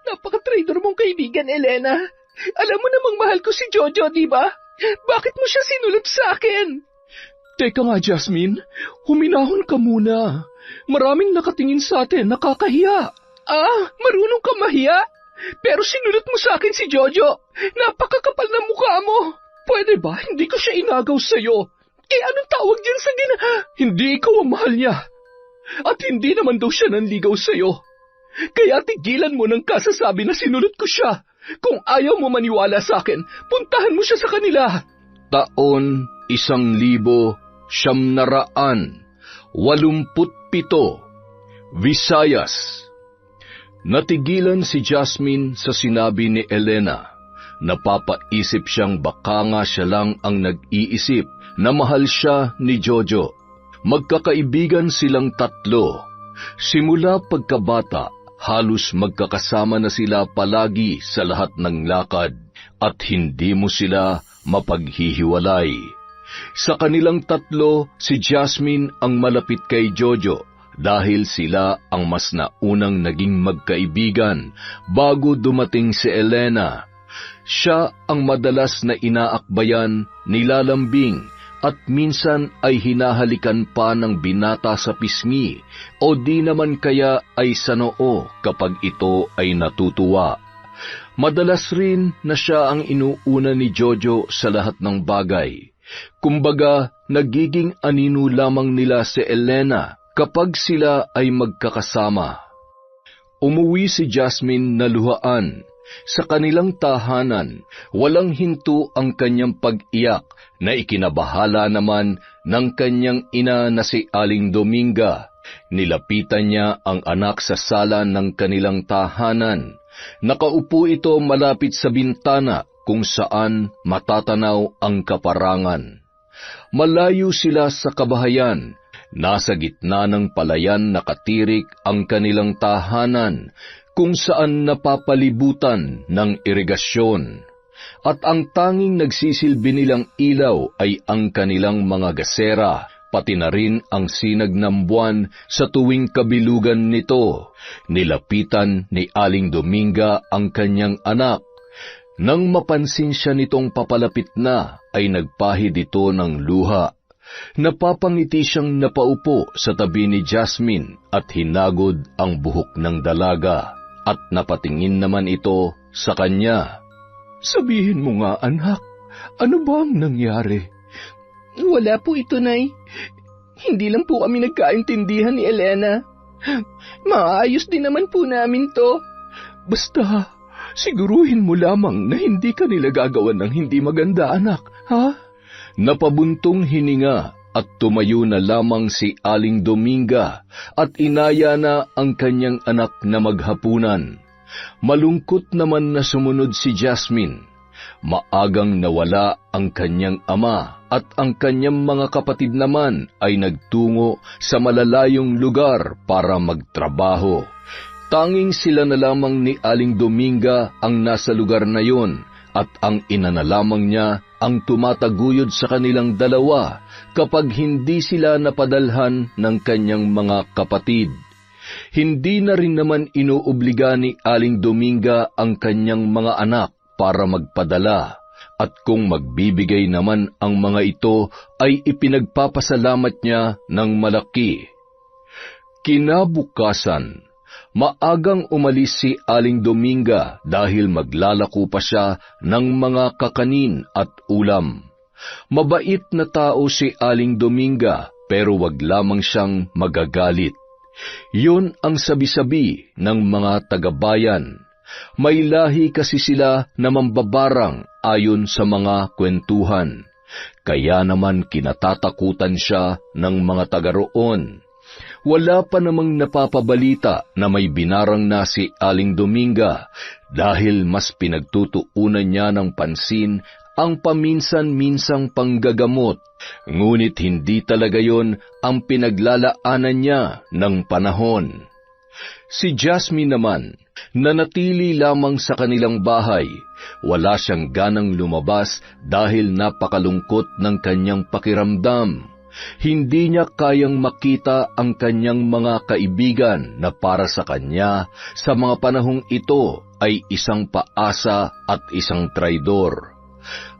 Napaka-traitor mong kaibigan, Elena. Alam mo namang mahal ko si Jojo, di ba? Bakit mo siya sinulot sa akin? Teka nga, Jasmine. Huminahon ka muna. Maraming nakatingin sa atin, nakakahiya. Marunong ka mahiya? Pero sinulot mo sa akin si Jojo. Napakakapal na mukha mo. Pwede ba? Hindi ko siya inagaw sa'yo. Anong tawag dyan sa Hindi ikaw ang mahal niya. At hindi naman daw siya nanligaw sa'yo. Kaya tigilan mo ng kasasabi na sinulot ko siya. Kung ayaw mo maniwala sa akin, puntahan mo siya sa kanila. Taon 1987, Visayas. Natigilan si Jasmine sa sinabi ni Elena. Napapaisip siyang baka nga siya lang ang nag-iisip na mahal siya ni Jojo. Magkakaibigan silang tatlo. Simula pagkabata, halos magkakasama na sila palagi sa lahat ng lakad at hindi mo sila mapaghihiwalay. Sa kanilang tatlo, si Jasmine ang malapit kay Jojo dahil sila ang mas naunang naging magkaibigan bago dumating si Elena. Siya ang madalas na inaakbayan, nilalambing, at minsan ay hinahalikan pa ng binata sa pisngi o di naman kaya ay sa noo kapag ito ay natutuwa. Madalas rin na siya ang inuuna ni Jojo sa lahat ng bagay. Kumbaga, nagiging anino lamang nila si Elena kapag sila ay magkakasama. Umuwi si Jasmine na luhaan. Sa kanilang tahanan, walang hinto ang kanyang pag-iyak na ikinabahala naman ng kanyang ina na si Aling Dominga. Nilapitan niya ang anak sa sala ng kanilang tahanan. Nakaupo ito malapit sa bintana kung saan matatanaw ang kaparangan. Malayo sila sa kabahayan. Nasa gitna ng palayan nakatirik ang kanilang tahanan kung saan napapalibutan ng irigasyon. At ang tanging nagsisilbi nilang ilaw ay ang kanilang mga gasera, pati na rin ang sinag ng buwan sa tuwing kabilugan nito. Nilapitan ni Aling Dominga ang kanyang anak. Nang mapansin siya nitong papalapit na, ay nagpahid ito ng luha. Napapangiti siyang napaupo sa tabi ni Jasmine at hinagod ang buhok ng dalaga. At napatingin naman ito sa kanya. Sabihin mo nga, anak, ano ba ang nangyari? Wala po ito, Nay. Hindi lang po kami nagkaintindihan ni Elena. Maayos din naman po namin to. Basta, siguruhin mo lamang na hindi ka nila gagawan ng hindi maganda, anak, ha? Napabuntong hininga at tumayo na lamang si Aling Dominga at inaya na ang kanyang anak na maghapunan. Malungkot naman na sumunod si Jasmine. Maagang nawala ang kanyang ama at ang kanyang mga kapatid naman ay nagtungo sa malalayong lugar para magtrabaho. Tanging sila na lamang ni Aling Dominga ang nasa lugar na yon at ang ina na lamang niya ang tumataguyod sa kanilang dalawa kapag hindi sila napadalhan ng kanyang mga kapatid. Hindi na rin naman inuobliga ni Aling Dominga ang kanyang mga anak para magpadala, at kung magbibigay naman ang mga ito ay ipinagpapasalamat niya ng malaki. Kinabukasan, maagang umalis si Aling Dominga dahil maglalako pa siya ng mga kakanin at ulam. Mabait na tao si Aling Dominga pero wag lamang siyang magagalit. Yun ang sabi-sabi ng mga taga-bayan. May lahi kasi sila na mambabarang ayon sa mga kwentuhan. Kaya naman kinatatakutan siya ng mga taga roon. Wala pa namang napapabalita na may binarang na si Aling Dominga dahil mas pinagtutuunan niya ng pansin ang paminsan-minsang panggagamot. Ngunit hindi talaga yon ang pinaglalaanan niya ng panahon. Si Jasmine naman, nanatili lamang sa kanilang bahay. Wala siyang ganang lumabas dahil napakalungkot ng kanyang pakiramdam. Hindi niya kayang makita ang kanyang mga kaibigan na para sa kanya sa mga panahong ito ay isang paasa at isang traidor.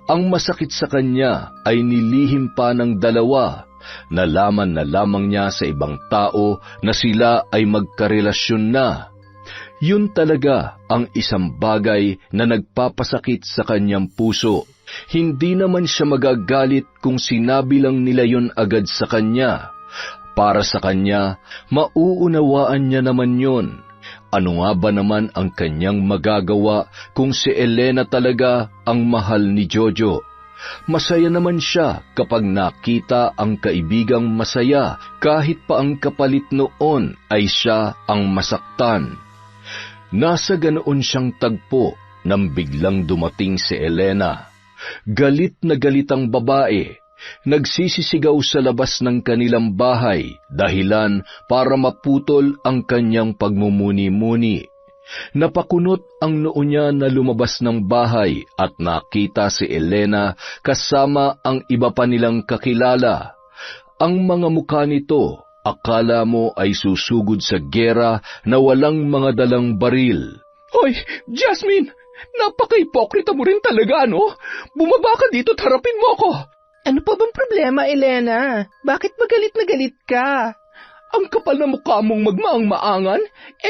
Ang masakit sa kanya ay nilihim pa ng dalawa. Nalaman na lamang niya sa ibang tao na sila ay magkarelasyon na. Yun talaga ang isang bagay na nagpapasakit sa kanyang puso. Hindi naman siya magagalit kung sinabi lang nila yun agad sa kanya. Para sa kanya, mauunawaan niya naman yun. Ano nga ba naman ang kanyang magagawa kung si Elena talaga ang mahal ni Jojo? Masaya naman siya kapag nakita ang kaibigang masaya kahit pa ang kapalit noon ay siya ang masaktan. Nasa ganoon siyang tagpo nang biglang dumating si Elena. Galit na galit ang babae. Nagsisisigaw sa labas ng kanilang bahay, dahilan para maputol ang kanyang pagmumuni-muni. Napakunot ang noo niya na lumabas ng bahay at nakita si Elena kasama ang iba pa nilang kakilala. Ang mga mukha nito, akala mo ay susugod sa gera na walang mga dalang baril. Hoy, Jasmine! Napaka-hipokrita mo rin talaga, no? Bumaba ka dito at harapin mo ako! Ano pa bang problema, Elena? Bakit magalit na galit ka? Ang kapal na mukha mong magmaang-maangan,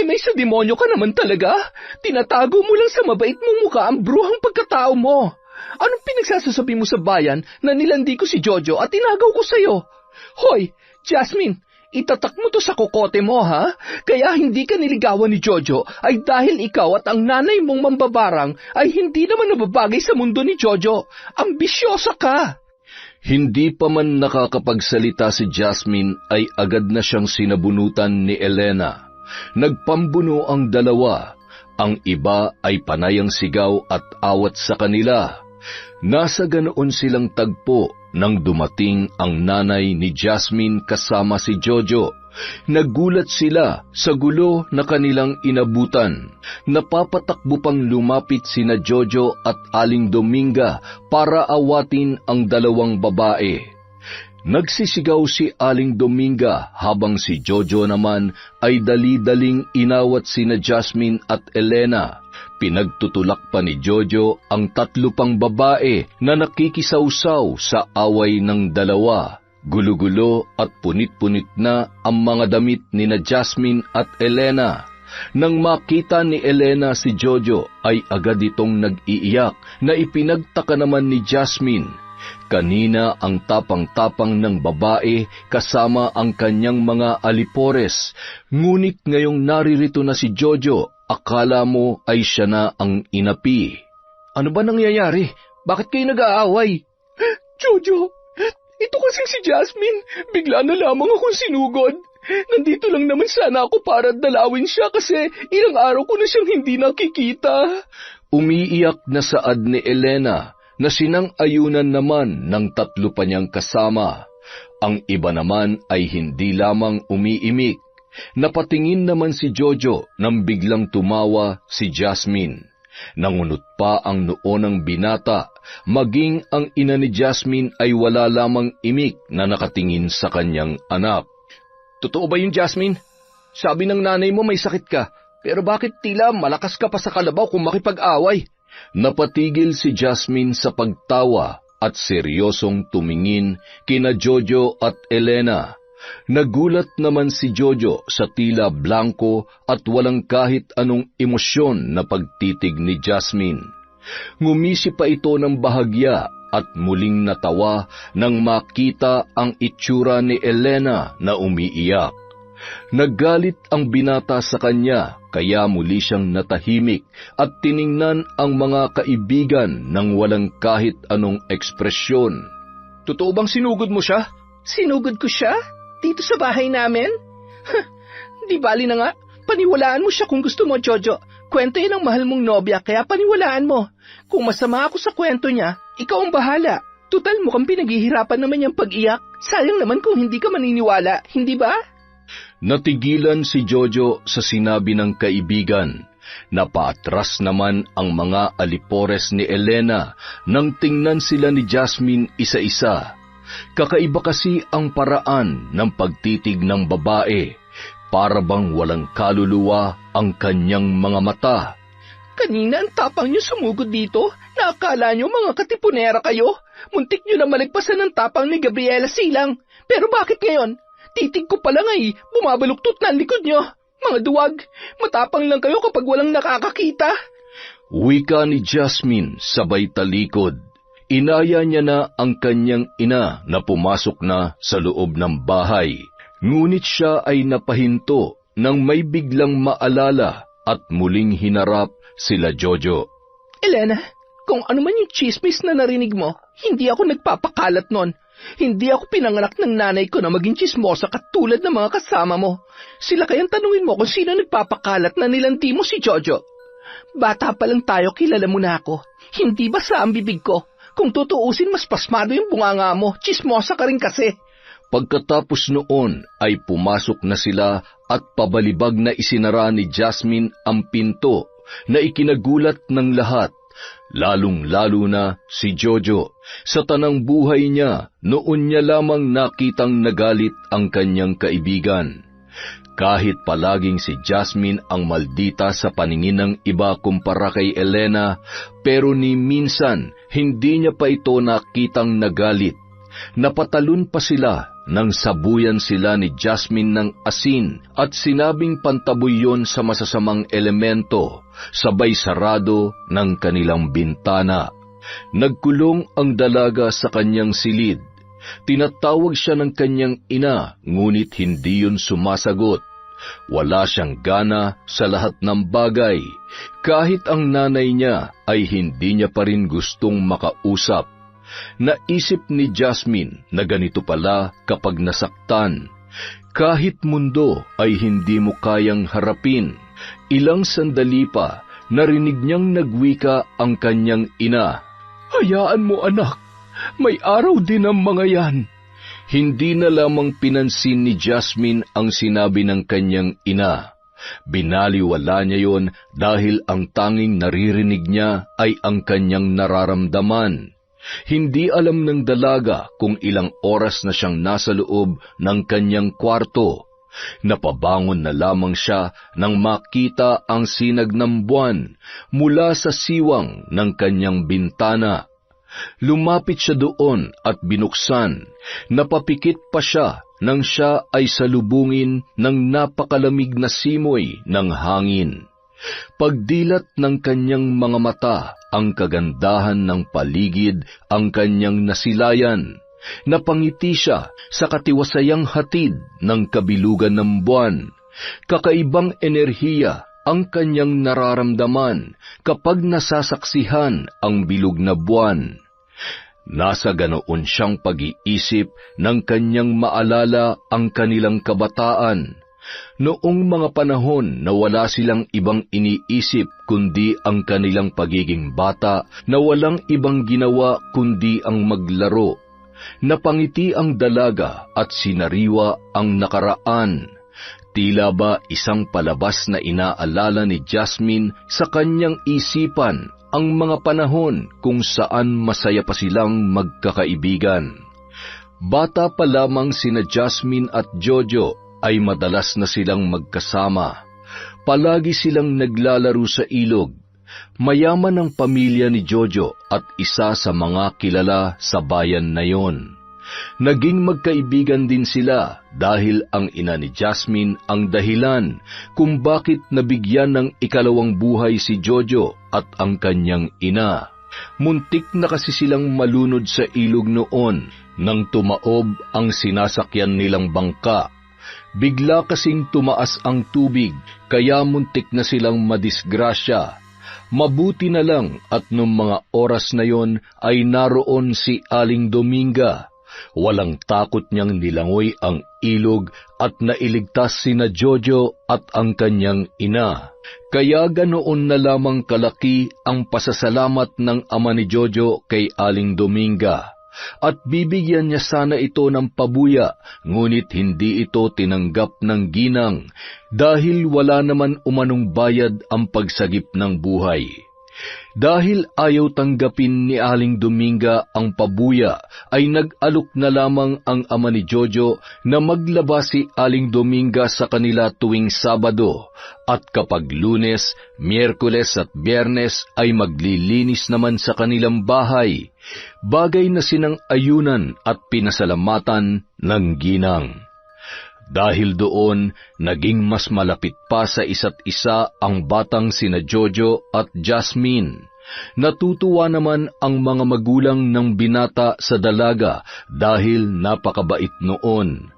may sa demonyo ka naman talaga. Tinatago mo lang sa mabait mong mukha ang bruhang pagkatao mo. Anong pinagsasasabi mo sa bayan na nilandi ko si Jojo at tinagaw ko sa'yo? Hoy, Jasmine, itatak mo to sa kokote mo, ha? Kaya hindi ka niligawan ni Jojo ay dahil ikaw at ang nanay mong mambabarang ay hindi naman nababagay sa mundo ni Jojo. Ambisyosa ka! Hindi pa man nakakapagsalita si Jasmine ay agad na siyang sinabunutan ni Elena. Nagpambuno ang dalawa. Ang iba ay panayang sigaw at awat sa kanila. Nasa ganoon silang tagpo nang dumating ang nanay ni Jasmine kasama si Jojo. Nagulat sila sa gulo na kanilang inabutan. Napapatakbo pang lumapit sina Jojo at Aling Dominga para awatin ang dalawang babae. Nagsisigaw si Aling Dominga habang si Jojo naman ay dali-daling inawat sina Jasmine at Elena. Pinagtutulak pa ni Jojo ang 3 pang babae na nakikisawsaw sa away ng dalawa. Gulo-gulo at punit-punit na ang mga damit ni na Jasmine at Elena. Nang makita ni Elena si Jojo ay agad itong nag-iiyak na ipinagtaka naman ni Jasmine. Kanina ang tapang-tapang ng babae kasama ang kanyang mga alipores, ngunit ngayong naririto na si Jojo, akala mo ay siya na ang inapi. Ano ba nangyayari? Bakit kayo nag-aaway? Jojo! Ito kasing si Jasmine, bigla na lamang akong sinugod. Nandito lang naman sana ako para dalawin siya kasi ilang araw ko na siyang hindi nakikita. Umiiyak na saad ni Elena na sinang-ayunan naman ng 3 pa niyang kasama. Ang iba naman ay hindi lamang umiimik. Napatingin naman si Jojo nang biglang tumawa si Jasmine. Nangunot pa ang noo ng binata, maging ang ina ni Jasmine ay wala lamang imik na nakatingin sa kanyang anak. Totoo ba yun, Jasmine? Sabi ng nanay mo may sakit ka, pero bakit tila malakas ka pa sa kalabaw kung makipag-away? Napatigil si Jasmine sa pagtawa at seryosong tumingin kina Jojo at Elena. Nagulat naman si Jojo sa tila blanko at walang kahit anong emosyon na pagtitig ni Jasmine. Ngumisi pa ito ng bahagya at muling natawa nang makita ang itsura ni Elena na umiiyak. Naggalit ang binata sa kanya kaya muli siyang natahimik at tiningnan ang mga kaibigan ng walang kahit anong ekspresyon. Totoo bang sinugod mo siya? Sinugod ko siya? Dito sa bahay namin? Di bali na nga, paniwalaan mo siya kung gusto mo, Jojo. Kwento yan ang mahal mong nobya, kaya paniwalaan mo. Kung masama ako sa kwento niya, ikaw ang bahala. Tutal mukhang pinaghihirapan naman niyang pag-iyak. Sayang naman kung hindi ka maniniwala, hindi ba? Natigilan si Jojo sa sinabi ng kaibigan. Napaatras naman ang mga alipores ni Elena nang tingnan sila ni Jasmine isa-isa. Kakaiba kasi ang paraan ng pagtitig ng babae. Para bang walang kaluluwa ang kanyang mga mata. Kanina ang tapang niyo sumugod dito. Naakala niyo mga katipunera kayo. Muntik niyo na malagpasan ng tapang ni Gabriela Silang. Pero bakit ngayon? Titig ko pa lang ay bumabaluktot na ang likod niyo. Mga duwag, matapang lang kayo kapag walang nakakakita. Wika ni Jasmine sabay talikod. Inaya niya na ang kanyang ina na pumasok na sa loob ng bahay. Ngunit siya ay napahinto nang may biglang maalala at muling hinarap sila Jojo. Elena, kung ano man yung chismis na narinig mo, hindi ako nagpapakalat nun. Hindi ako pinanganak ng nanay ko na maging chismosa katulad ng mga kasama mo. Sila kayang tanungin mo kung sino nagpapakalat na nilanti mo si Jojo. Bata pa lang tayo, kilala mo na ako. Hindi ba sa ang bibig ko? Kung tutuusin, mas pasmado yung bunganga mo. Chismosa ka rin kasi. Pagkatapos noon ay pumasok na sila at pabalibag na isinara ni Jasmine ang pinto na ikinagulat ng lahat. Lalong-lalo na si Jojo. Sa tanang buhay niya, noon niya lamang nakitang nagalit ang kanyang kaibigan. Kahit palaging si Jasmine ang maldita sa paningin ng iba kumpara kay Elena, pero ni minsan hindi niya pa ito nakitang nagalit. Napatalon pa sila nang sabuyan sila ni Jasmine ng asin at sinabing pantaboy yon sa masasamang elemento, sabay sarado ng kanilang bintana. Nagkulong ang dalaga sa kanyang silid. Tinatawag siya ng kanyang ina, ngunit hindi yun sumasagot. Wala siyang gana sa lahat ng bagay, kahit ang nanay niya ay hindi niya pa rin gustong makausap. Naisip ni Jasmine na ganito pala kapag nasaktan. Kahit mundo ay hindi mo kayang harapin. Ilang sandali pa, narinig niyang nagwika ang kanyang ina. Hayaan mo anak, may araw din ang mga yan. Hindi na lamang pinansin ni Jasmine ang sinabi ng kanyang ina. Binaliwala niya yon dahil ang tanging naririnig niya ay ang kanyang nararamdaman. Hindi alam ng dalaga kung ilang oras na siyang nasa loob ng kanyang kwarto. Napabangon na lamang siya nang makita ang sinag ng buwan mula sa siwang ng kanyang bintana. Lumapit siya doon at binuksan. Napapikit pa siya nang siya ay salubungin ng napakalamig na simoy ng hangin. Pagdilat ng kanyang mga mata, ang kagandahan ng paligid ang kanyang nasilayan. Napangiti siya sa katiwasayang hatid ng kabilugan ng buwan. Kakaibang enerhiya ang kanyang nararamdaman kapag nasasaksihan ang bilog na buwan. Nasa ganoon siyang pag-iisip ng kanyang maalala ang kanilang kabataan. Noong mga panahon na wala silang ibang iniisip kundi ang kanilang pagiging bata, na walang ibang ginawa kundi ang maglaro. Napangiti ang dalaga at sinariwa ang nakaraan. Tila ba isang palabas na inaalala ni Jasmine sa kanyang isipan ang mga panahon kung saan masaya pa silang magkakaibigan. Bata pa lamang sina Jasmine at Jojo ay madalas na silang magkasama. Palagi silang naglalaro sa ilog. Mayaman ang pamilya ni Jojo at isa sa mga kilala sa bayan na yon. Naging magkaibigan din sila dahil ang ina ni Jasmine ang dahilan kung bakit nabigyan ng ikalawang buhay si Jojo at ang kanyang ina. Muntik na kasi silang malunod sa ilog noon nang tumaob ang sinasakyan nilang bangka. Bigla kasing tumaas ang tubig, kaya muntik na silang madisgrasya. Mabuti na lang at nung mga oras na yon ay naroon si Aling Dominga. Walang takot niyang nilangoy ang ilog at nailigtas sina Jojo at ang kanyang ina. Kaya ganoon na lamang kalaki ang pasasalamat ng ama ni Jojo kay Aling Dominga. At bibigyan niya sana ito ng pabuya, ngunit hindi ito tinanggap ng ginang dahil wala naman umanong bayad ang pagsagip ng buhay. Dahil ayaw tanggapin ni Aling Dominga ang pabuya, ay nag-alok na lamang ang ama ni Jojo na maglaba si Aling Dominga sa kanila tuwing Sabado, at kapag Lunes, Miyerkules at Biyernes ay maglilinis naman sa kanilang bahay, bagay na sinang-ayunan at pinasalamatan ng ginang. Dahil doon, naging mas malapit pa sa isa't isa ang batang sina Jojo at Jasmine. Natutuwa naman ang mga magulang ng binata sa dalaga dahil napakabait noon.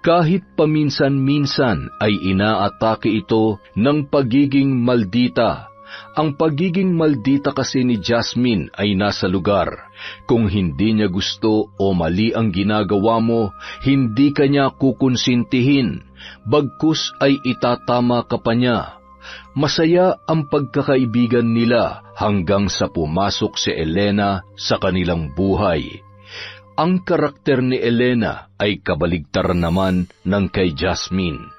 Kahit paminsan-minsan ay inaatake ito ng pagiging maldita. Ang pagiging maldita kasi ni Jasmine ay nasa lugar. Kung hindi niya gusto o mali ang ginagawa mo, hindi ka niya kukonsintihin, bagkus ay itatama ka pa niya. Masaya ang pagkakaibigan nila hanggang sa pumasok si Elena sa kanilang buhay. Ang karakter ni Elena ay kabaligtaran naman ng kay Jasmine.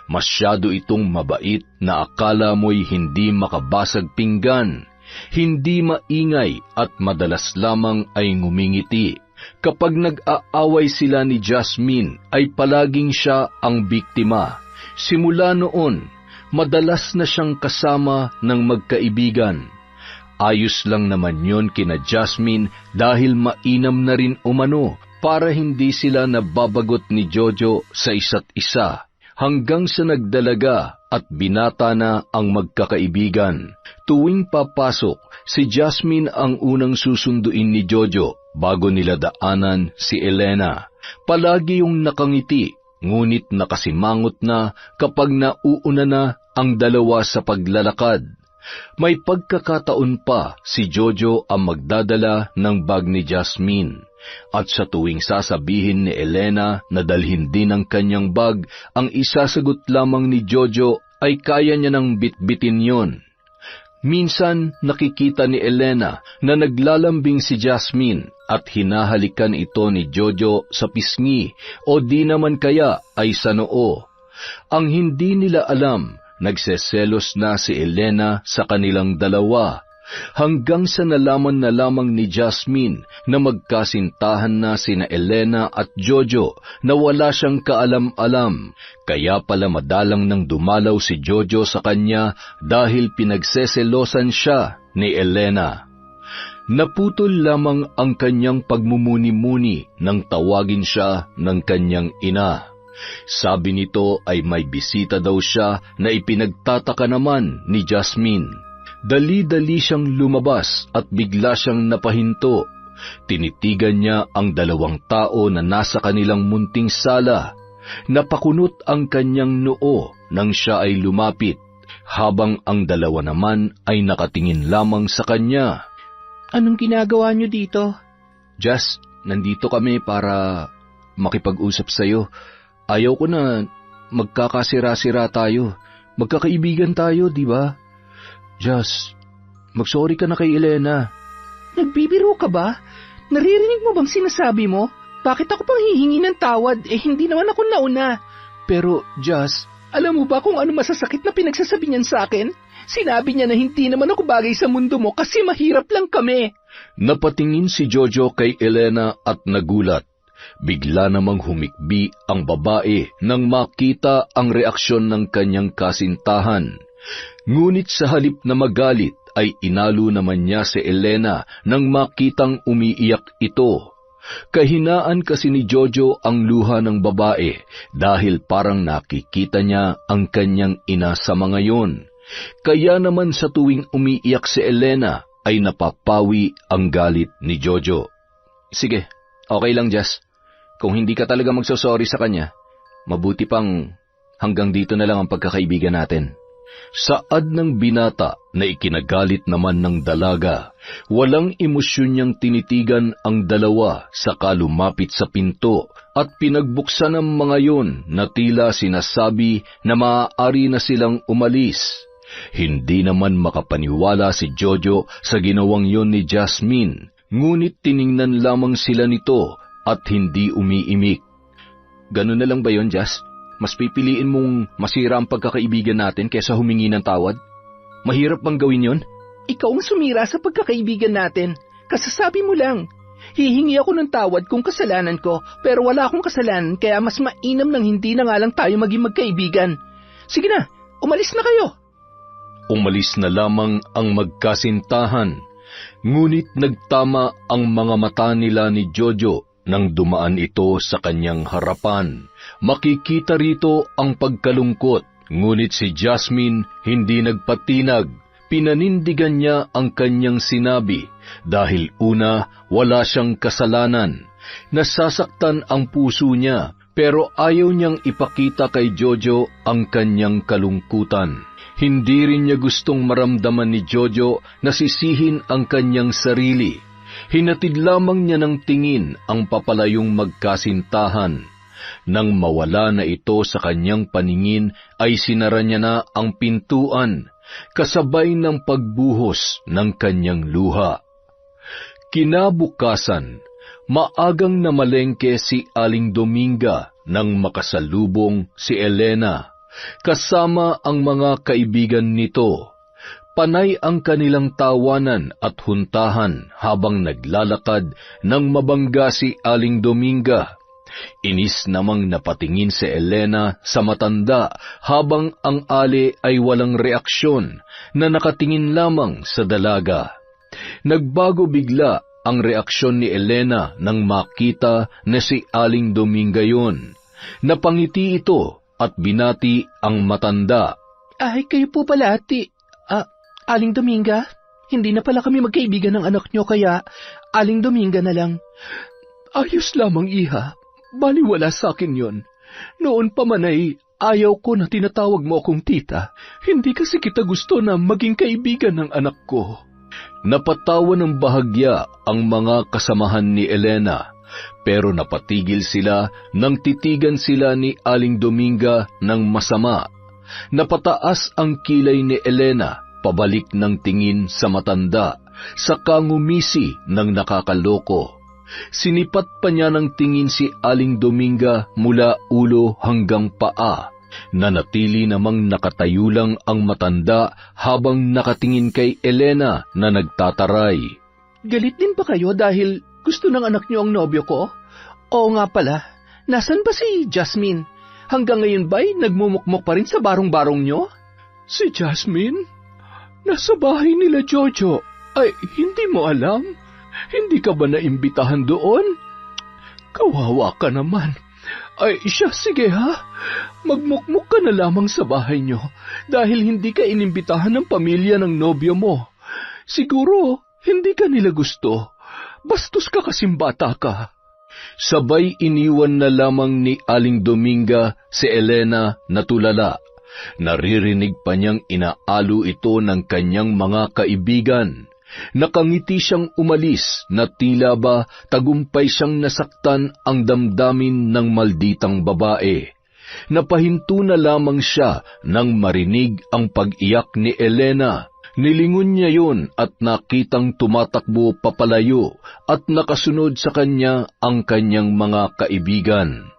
Masyado itong mabait na akala mo'y hindi makabasag pinggan, hindi maingay at madalas lamang ay ngumingiti. Kapag nag-aaway sila ni Jasmine ay palaging siya ang biktima. Simula noon, madalas na siyang kasama ng magkaibigan. Ayos lang naman yon kina Jasmine dahil mainam na rin umano para hindi sila nababagot ni Jojo sa isa't isa. Hanggang sa nagdalaga at binata na ang magkakaibigan. Tuwing papasok, si Jasmine ang unang susunduin ni Jojo bago nila daanan si Elena. Palagi yung nakangiti, ngunit nakasimangot na kapag nauuna na ang dalawa sa paglalakad. May pagkakataon pa si Jojo ang magdadala ng bag ni Jasmine. At sa tuwing sasabihin ni Elena na dalhin din ang kanyang bag, ang isasagot lamang ni Jojo ay kaya niya nang bitbitin yon. Minsan nakikita ni Elena na naglalambing si Jasmine at hinahalikan ito ni Jojo sa pisngi o di naman kaya ay sa noo. Ang hindi nila alam, nagseselos na si Elena sa kanilang dalawa. Hanggang sa nalaman na lamang ni Jasmine na magkasintahan na sina Elena at Jojo na wala siyang kaalam-alam, kaya pala madalang nang dumalaw si Jojo sa kanya dahil pinagseselosan siya ni Elena. Naputol lamang ang kanyang pagmumuni-muni nang tawagin siya ng kanyang ina. Sabi nito ay may bisita daw siya na ipinagtataka naman ni Jasmine. Dali-dali siyang lumabas at bigla siyang napahinto. Tinitigan niya ang dalawang tao na nasa kanilang munting sala. Napakunot ang kanyang noo nang siya ay lumapit, habang ang dalawa naman ay nakatingin lamang sa kanya. Anong ginagawa niyo dito? Jas, nandito kami para makipag-usap sa'yo. Ayaw ko na magkakasira-sira tayo. Magkakaibigan tayo, di ba? Jas, mag-sorry ka na kay Elena. Nagbibiro ka ba? Naririnig mo bang sinasabi mo? Bakit ako pang hihingi ng tawad hindi naman ako nauna? Pero, Jas, alam mo ba kung ano masasakit na pinagsasabi niyan sa akin? Sinabi niya na hindi naman ako bagay sa mundo mo kasi mahirap lang kami. Napatingin si Jojo kay Elena at nagulat. Bigla namang humikbi ang babae nang makita ang reaksyon ng kanyang kasintahan. Ngunit sa halip na magalit ay inalo naman niya si Elena nang makitang umiiyak ito. Kahinaan kasi ni Jojo ang luha ng babae dahil parang nakikita niya ang kanyang ina sa mga yon. Kaya naman sa tuwing umiiyak si Elena ay napapawi ang galit ni Jojo. Sige, okay lang, Jas. Kung hindi ka talaga magsosorry sa kanya, mabuti pang hanggang dito na lang ang pagkakaibigan natin. Saad ng binata na ikinagalit naman ng dalaga, walang emosyon niyang tinitigan ang dalawa saka lumapit sa pinto at pinagbuksan ng mga yon na tila sinasabi na maaari na silang umalis. Hindi naman makapaniwala si Jojo sa ginawang yon ni Jasmine, ngunit tiningnan lamang sila nito at hindi umiimik. Ganun na lang ba yon, Jas? Mas pipiliin mong masira ang pagkakaibigan natin kaysa humingi ng tawad? Mahirap bang gawin yon? ikaw ang sumira sa pagkakaibigan natin. Kasasabi mo lang. Hihingi ako ng tawad kung kasalanan ko, pero wala akong kasalanan kaya mas mainam nang hindi na nga lang tayo maging magkaibigan. Sige na, umalis na kayo. Umalis na lamang ang magkasintahan, ngunit nagtama ang mga mata nila ni Jojo nang dumaan ito sa kanyang harapan. Makikita rito ang pagkalungkot, ngunit si Jasmine hindi nagpatinag. Pinanindigan niya ang kanyang sinabi dahil una, wala siyang kasalanan. Nasasaktan ang puso niya pero ayaw niyang ipakita kay Jojo ang kanyang kalungkutan. Hindi rin niya gustong maramdaman ni Jojo na sisihin ang kanyang sarili. Hinatid lamang niya ng tingin ang papalayong magkasintahan. Nang mawala na ito sa kanyang paningin ay sinara niya na ang pintuan, kasabay ng pagbuhos ng kanyang luha. Kinabukasan, maagang namalengke si Aling Dominga nang makasalubong si Elena, kasama ang mga kaibigan nito. Panay ang kanilang tawanan at huntahan habang naglalakad nang mabangga si Aling Dominga. Inis namang napatingin si Elena sa matanda habang ang ali ay walang reaksyon na nakatingin lamang sa dalaga. Nagbago bigla ang reaksyon ni Elena nang makita na si Aling Dominga yun. Napangiti ito at binati ang matanda. Ay, kayo po pala, ati. Aling Dominga? Hindi na pala kami magkaibigan ng anak nyo, kaya Aling Dominga na lang. Ayos lamang, iha. Baliwala sa akin yon. Noon pa man ay ayaw ko na tinatawag mo akong tita. Hindi kasi kita gusto na maging kaibigan ng anak ko. Napatawa ng bahagya ang mga kasamahan ni Elena, pero napatigil sila nang titigan sila ni Aling Dominga ng masama. Napataas ang kilay ni Elena, pabalik ng tingin sa matanda, saka ngumisi ng nakakaloko. Sinipat pa niya ng tingin si Aling Dominga mula ulo hanggang paa. Nanatili namang nakatayo lang ang matanda habang nakatingin kay Elena na nagtataray. Galit din ba kayo dahil gusto ng anak niyo ang nobyo ko? Oo nga pala, nasan ba si Jasmine? Hanggang ngayon ba'y nagmumukmok pa rin sa barong-barong niyo? Si Jasmine? Nasa bahay nila Jojo. Ay, hindi mo alam? Hindi ka ba naimbitahan doon? Kawawa ka naman. Ay, siya, sige ha. Magmukmuk ka na lamang sa bahay niyo dahil hindi ka inimbitahan ng pamilya ng nobyo mo. Siguro, hindi ka nila gusto. Bastos ka kasing bata ka. Sabay iniwan na lamang ni Aling Dominga si Elena na tulala. Naririnig pa niyang inaalo ito ng kanyang mga kaibigan. Nakangiti siyang umalis na tila ba tagumpay siyang nasaktan ang damdamin ng malditang babae. Napahinto na lamang siya nang marinig ang pag-iyak ni Elena. Nilingon niya yun at nakitang tumatakbo papalayo at nakasunod sa kanya ang kanyang mga kaibigan.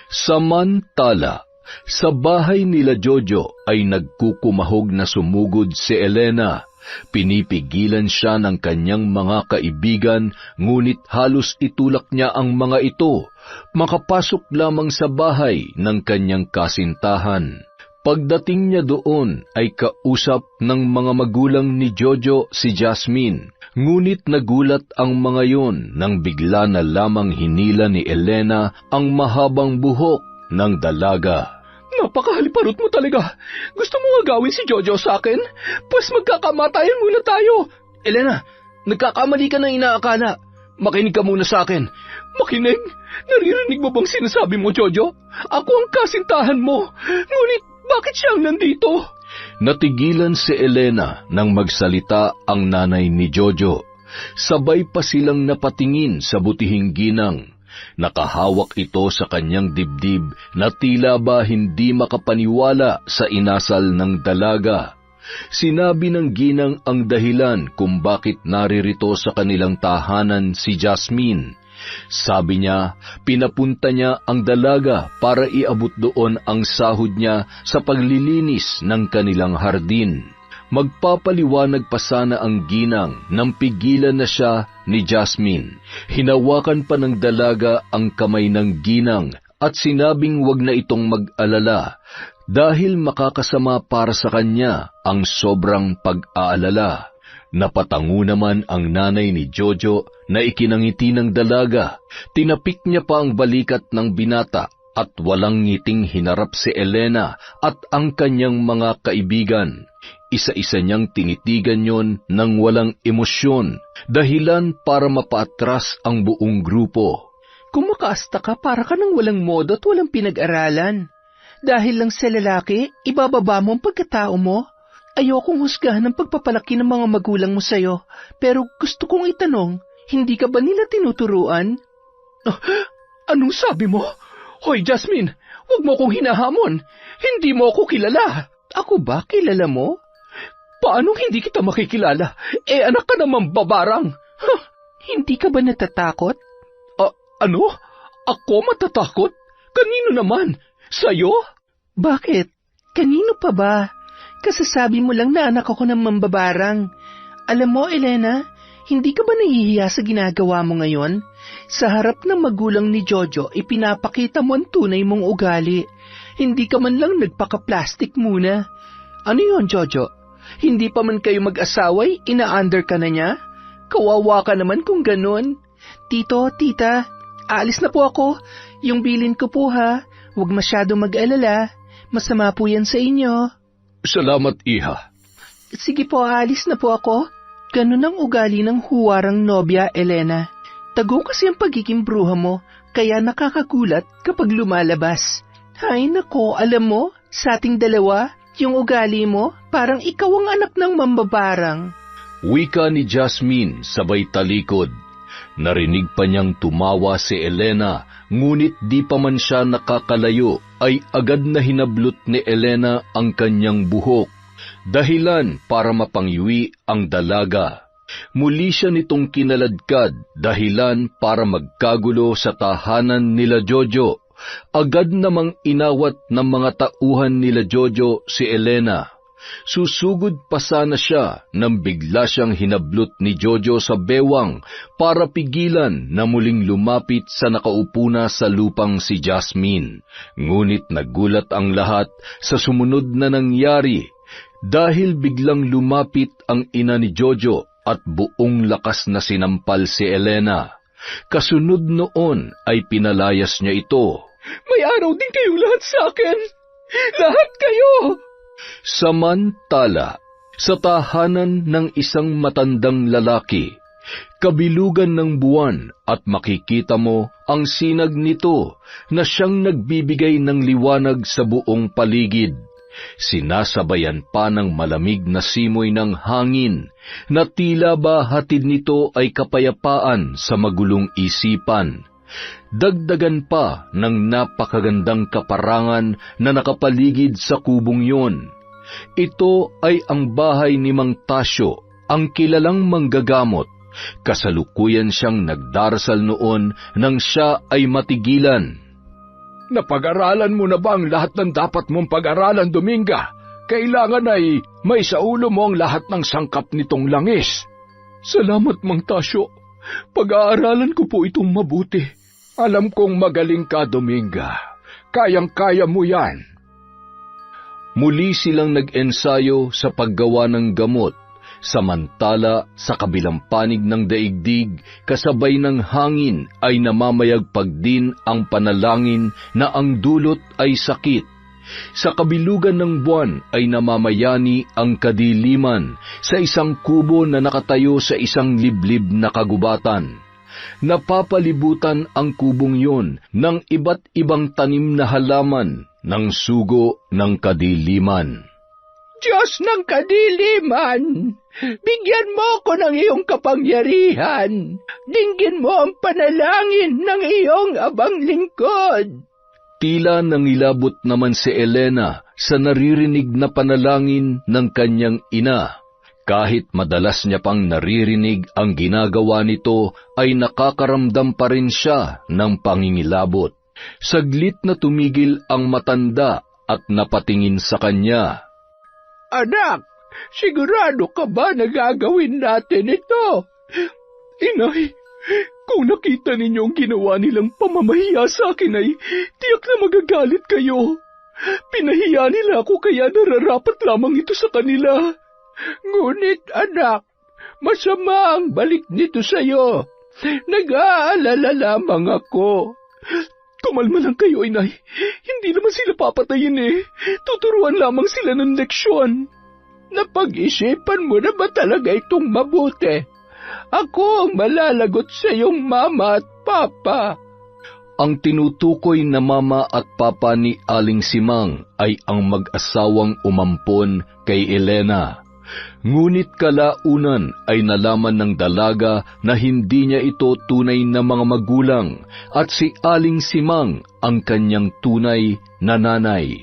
Samantala, sa bahay nila Jojo ay nagkukumahog na sumugod si Elena. Pinipigilan siya ng kanyang mga kaibigan, ngunit halos itulak niya ang mga ito. Makapasok lamang sa bahay ng kanyang kasintahan. Pagdating niya doon ay kausap ng mga magulang ni Jojo si Jasmine. Ngunit nagulat ang mga yon nang bigla na lamang hinila ni Elena ang mahabang buhok ng dalaga. Napakahaliparot mo talaga. Gusto mo agawin si Jojo sa akin? Pues magkakamatayan muna tayo. Elena, nagkakamali ka ng inaakala. Makinig ka muna sa akin. Makinig? Naririnig mo bang sinasabi mo, Jojo? Ako ang kasintahan mo. Ngunit bakit siya ang nandito? Natigilan si Elena nang magsalita ang nanay ni Jojo. Sabay pa silang napatingin sa butihing ginang. Nakahawak ito sa kanyang dibdib na tila ba hindi makapaniwala sa inasal ng dalaga. Sinabi ng ginang ang dahilan kung bakit naririto sa kanilang tahanan si Jasmine. Sabi niya, pinapunta niya ang dalaga para iabot doon ang sahod niya sa paglilinis ng kanilang hardin. Magpapaliwanag pa sana ang ginang nang pigilan na siya ni Jasmine. Hinawakan pa ng dalaga ang kamay ng ginang at sinabing wag na itong mag-alala dahil makakasama para sa kanya ang sobrang pag-aalala. Napatango naman ang nanay ni Jojo na ikinangiti ng dalaga. Tinapik niya pa ang balikat ng binata at walang ngiting hinarap si Elena at ang kanyang mga kaibigan. Isa-isa niyang tinitigan yon ng walang emosyon, dahilan para mapaatras ang buong grupo. Kumakasta ka para ka ng walang modo at walang pinag-aralan. Dahil lang sa lalaki, ibababa mo ang pagkatao mo. Ayokong husgahan ang pagpapalaki ng mga magulang mo sa'yo, pero gusto kong itanong, hindi ka ba nila tinuturuan? Anong sabi mo? Hoy, Jasmine, huwag mo kong hinahamon. Hindi mo ako kilala. Ako ba kilala mo? Paano hindi kita makikilala? Anak ka naman babarang. Hindi ka ba natatakot? Ano? Ako matatakot? Kanino naman? Sa'yo? Bakit? Kanino pa ba? Kasasabi mo lang na anak ako ng mambabarang. Alam mo, Elena, hindi ka ba nahihiya sa ginagawa mo ngayon? Sa harap ng magulang ni Jojo, ipinapakita mo ang tunay mong ugali. Hindi ka man lang nagpaka-plastic muna. Ano yon, Jojo? Hindi pa man kayo mag-asaway, ina-under ka na niya? Kawawa ka naman kung ganun. Tito, tita, alis na po ako. Yung bilin ko po ha. Huwag masyado mag-alala. Masama po yan sa inyo. Salamat, iha. Sige po, alis na po ako. Ganun ang ugali ng huwarang nobya, Elena. Tago kasi ang pagiging bruha mo, kaya nakakagulat kapag lumalabas. Hay nako, alam mo, sa ating dalawa, yung ugali mo, parang ikaw ang anak ng mambabarang. Wika ni Jasmine sabay talikod. Narinig pa niyang tumawa si Elena, ngunit di pa man siya nakakalayo, ay agad na hinablot ni Elena ang kanyang buhok, dahilan para mapanghiwi ang dalaga. Muli siya nitong kinaladkad, dahilan para magkagulo sa tahanan nila Jojo. Agad namang inawat ng mga tauhan nila Jojo si Elena. Susugod pa sana siya nang bigla siyang hinablot ni Jojo sa bewang para pigilan na muling lumapit sa nakaupo na sa lupang si Jasmine. Ngunit nagulat ang lahat sa sumunod na nangyari dahil biglang lumapit ang ina ni Jojo at buong lakas na sinampal si Elena. Kasunod noon ay pinalayas niya ito. May araw din kayong lahat sa akin! Lahat kayo! Samantala, sa tahanan ng isang matandang lalaki, kabilugan ng buwan at makikita mo ang sinag nito na siyang nagbibigay ng liwanag sa buong paligid. Sinasabayan pa ng malamig na simoy ng hangin na tila ba hatid nito ay kapayapaan sa magulong isipan. Dagdagan pa ng napakagandang kaparangan na nakapaligid sa kubong yon. Ito ay ang bahay ni Mang Tasyo, ang kilalang manggagamot. Kasalukuyan siyang nagdarasal noon nang siya ay matigilan. Napag-aralan mo na ba ang lahat ng dapat mong pag-aralan, Dominga? Kailangan ay may sa ulo mo ang lahat ng sangkap nitong langis. Salamat, Mang Tasyo. Pag-aaralan ko po itong mabuti. Alam kong magaling ka, Dominga. Kayang-kaya mo yan. Muli silang nag-ensayo sa paggawa ng gamot, samantala sa kabilang panig ng daigdig, kasabay ng hangin ay namamayagpag din ang panalangin na ang dulot ay sakit. Sa kabilugan ng buwan ay namamayani ang kadiliman sa isang kubo na nakatayo sa isang liblib na kagubatan. Napapalibutan ang kubong yon ng iba't ibang tanim na halaman ng sugo ng kadiliman. Diyos ng kadiliman, bigyan mo ako ng iyong kapangyarihan. Dinggin mo ang panalangin ng iyong abang lingkod. Tila nangilabot naman si Elena sa naririnig na panalangin ng kanyang ina. Kahit madalas niya pang naririnig ang ginagawa nito, ay nakakaramdam pa rin siya ng pangingilabot. Saglit na tumigil ang matanda at napatingin sa kanya. Anak, Sigurado ka ba na gagawin natin ito? Inay, kung nakita ninyo ang ginawa nilang pamamahiya sa akin ay tiyak na magagalit kayo. Pinahiya nila ako kaya nararapat lamang ito sa kanila. Ngunit anak, masama ang balik nito sa'yo. Nag-aalala lamang ako. Kumalma lang kayo, inay. Hindi naman sila papatayin eh. Tuturuan lamang sila ng leksyon. Napag-isipan mo na ba talaga itong mabuti? Ako ang malalagot sa iyong mama at papa. Ang tinutukoy na mama at papa ni Aling Simang ay ang mag-asawang umampon kay Elena. Ngunit kalaunan ay nalaman ng dalaga na hindi niya ito tunay na mga magulang at si Aling Simang ang kanyang tunay na nanay.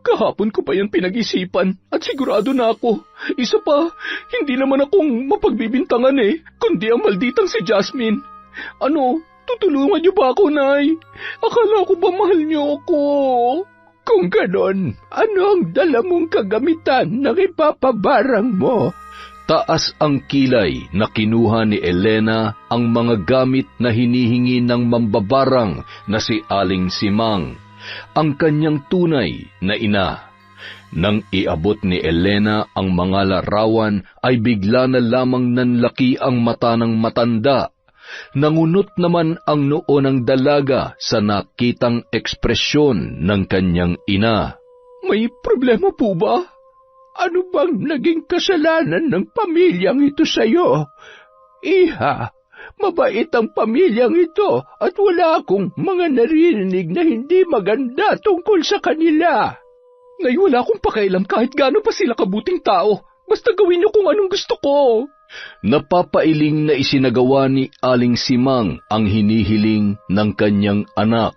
Kahapon ko pa yan pinag-isipan at sigurado na ako. Isa pa, hindi naman akong mapagbibintangan kundi ang malditang si Jasmine. Ano, tutulungan niyo ba ako, Nay? Akala ko ba mahal niyo ako? Kung ganon, ano ang dala mong kagamitan na ipapabarang mo? Taas ang kilay na kinuha ni Elena ang mga gamit na hinihingi ng mambabarang na si Aling Simang, ang kanyang tunay na ina. Nang iabot ni Elena ang mga larawan ay bigla na lamang nanlaki ang mata ng matanda. Nangunot naman ang noo ng dalaga sa nakitang ekspresyon ng kanyang ina. May problema po ba? Ano bang naging kasalanan ng pamilyang ito sa'yo? Iha, mabait ang pamilyang ito at wala akong mga naririnig na hindi maganda tungkol sa kanila. Ngay, wala akong pakialam kahit gaano pa sila kabuting tao. Basta gawin niyo kung anong gusto ko. Napapailing na isinagawa ni Aling Simang ang hinihiling ng kanyang anak.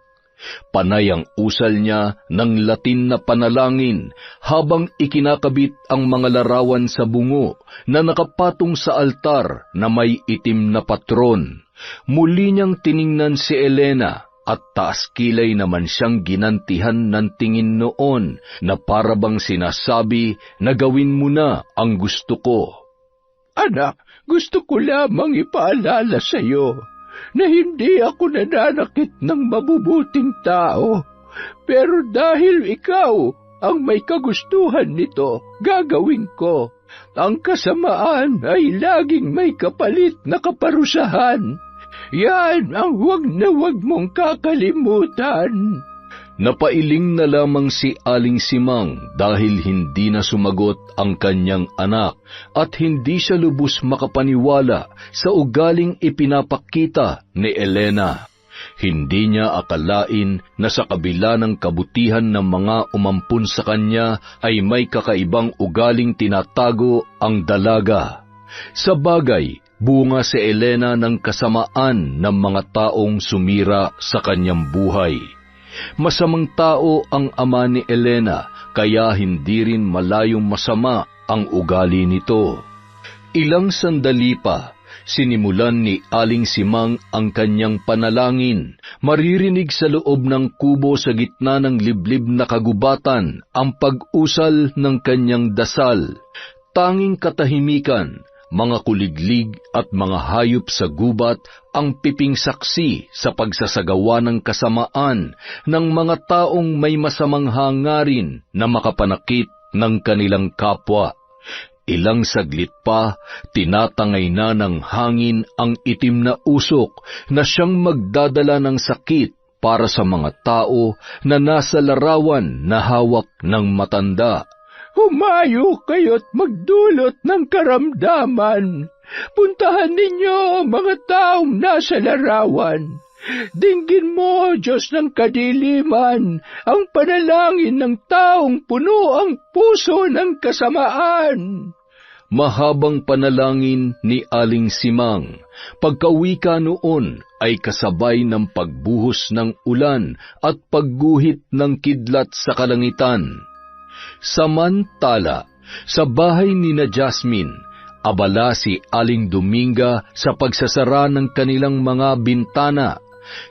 Panay ang usal niya ng Latin na panalangin habang ikinakabit ang mga larawan sa bungo na nakapatong sa altar na may itim na patron. Muli niyang tiningnan si Elena at taas kilay naman siyang ginantihan ng tingin noon na parabang sinasabi na gawin mo na ang gusto ko. Anak, gusto ko lamang ipaalala sa iyo na hindi ako nananakit ng mabubuting tao. Pero dahil ikaw ang may kagustuhan nito, gagawin ko. Ang kasamaan ay laging may kapalit na kaparusahan. Yan ang huwag na huwag mong kakalimutan. Napailing na lamang si Aling Simang dahil hindi na sumagot ang kanyang anak at hindi siya lubos makapaniwala sa ugaling ipinapakita ni Elena. Hindi niya akalain na sa kabila ng kabutihan ng mga umampun sa kanya ay may kakaibang ugaling tinatago ang dalaga. Sa bagay, bunga si Elena ng kasamaan ng mga taong sumira sa kanyang buhay. Masamang tao ang ama ni Elena, kaya hindi rin malayong masama ang ugali nito. Ilang sandali pa, sinimulan ni Aling Simang ang kanyang panalangin. Maririnig sa loob ng kubo sa gitna ng liblib na kagubatan ang pag-usal ng kanyang dasal. Tanging katahimikan, mga kuliglig at mga hayop sa gubat ang piping saksi sa pagsasagawa ng kasamaan ng mga taong may masamang hangarin na makapanakit ng kanilang kapwa. Ilang saglit pa, tinatangay na ng hangin ang itim na usok na siyang magdadala ng sakit para sa mga tao na nasa larawan na hawak ng matanda. Humayo kayo't magdulot ng karamdaman. Puntahan ninyo mga taong nasa larawan. Dinggin mo, Diyos ng kadiliman, ang panalangin ng taong puno ang puso ng kasamaan. Mahabang panalangin ni Aling Simang. Pagkawika noon ay kasabay ng pagbuhos ng ulan at pagguhit ng kidlat sa kalangitan. Samantala, sa bahay ni na Jasmine, abala si Aling Dominga sa pagsasara ng kanilang mga bintana.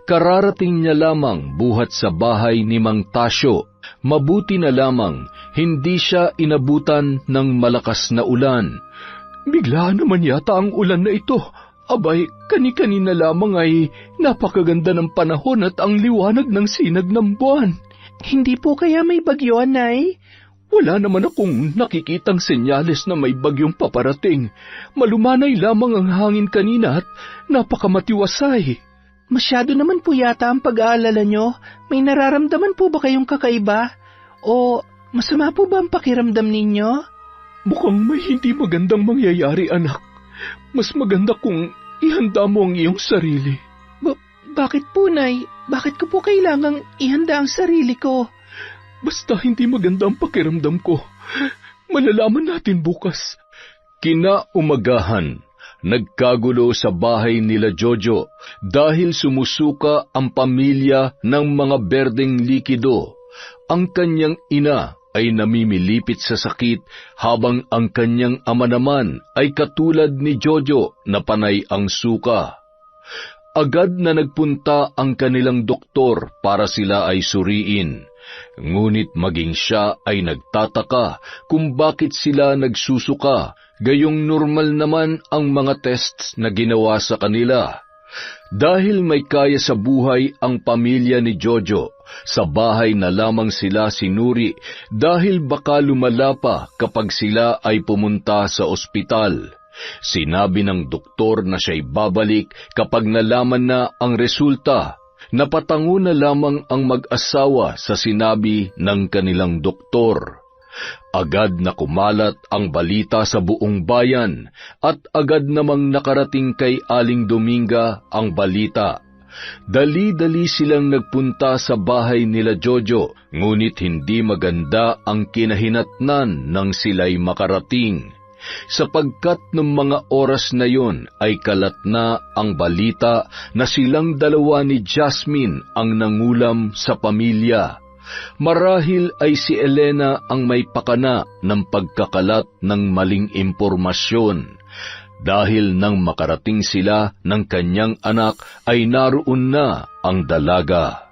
Kararating niya lamang buhat sa bahay ni Mang Tasyo Mabuti na lamang hindi siya inabutan ng malakas na ulan. Bigla naman yata ang ulan na ito. Abay, kani-kanina lamang ay napakaganda ng panahon at ang liwanag ng sinag ng buwan. Hindi po kaya may bagyo, Nay? Wala naman akong nakikitang senyales na may bagyong paparating. Malumanay lamang ang hangin kanina at napakamatiwasay. Masyado naman po yata ang pag-aalala nyo. May nararamdaman po ba kayong kakaiba? O masama po ba ang pakiramdam ninyo? Mukhang may hindi magandang mangyayari, anak. Mas maganda kung ihanda mo ang iyong sarili. Bakit po, Nay? Bakit ko po kailangang ihanda ang sarili ko? Basta hindi maganda ang pakiramdam ko. Malalaman natin bukas. Kinaumagahan, nagkagulo sa bahay nila Jojo dahil sumusuka ang pamilya ng mga berdeng likido. Ang kanyang ina ay namimilipit sa sakit habang ang kanyang ama naman ay katulad ni Jojo na panay ang suka. Agad na nagpunta ang kanilang doktor para sila ay suriin. Ngunit maging siya ay nagtataka kung bakit sila nagsusuka, gayong normal naman ang mga tests na ginawa sa kanila. Dahil may kaya sa buhay ang pamilya ni Jojo, sa bahay na lamang sila sinuri dahil baka lumala pa kapag sila ay pumunta sa ospital. Sinabi ng doktor na siya'y babalik kapag nalaman na ang resulta. Napatango na lamang ang mag-asawa sa sinabi ng kanilang doktor. Agad na kumalat ang balita sa buong bayan at agad namang nakarating kay Aling Dominga ang balita. Dali-dali silang nagpunta sa bahay nila Jojo, ngunit hindi maganda ang kinahinatnan nang sila'y makarating. Sapagkat ng mga oras na yon ay kalat na ang balita na silang dalawa ni Jasmine ang nangulam sa pamilya. Marahil ay si Elena ang may pakana ng pagkakalat ng maling impormasyon. Dahil nang makarating sila ng kanyang anak ay naroon na ang dalaga.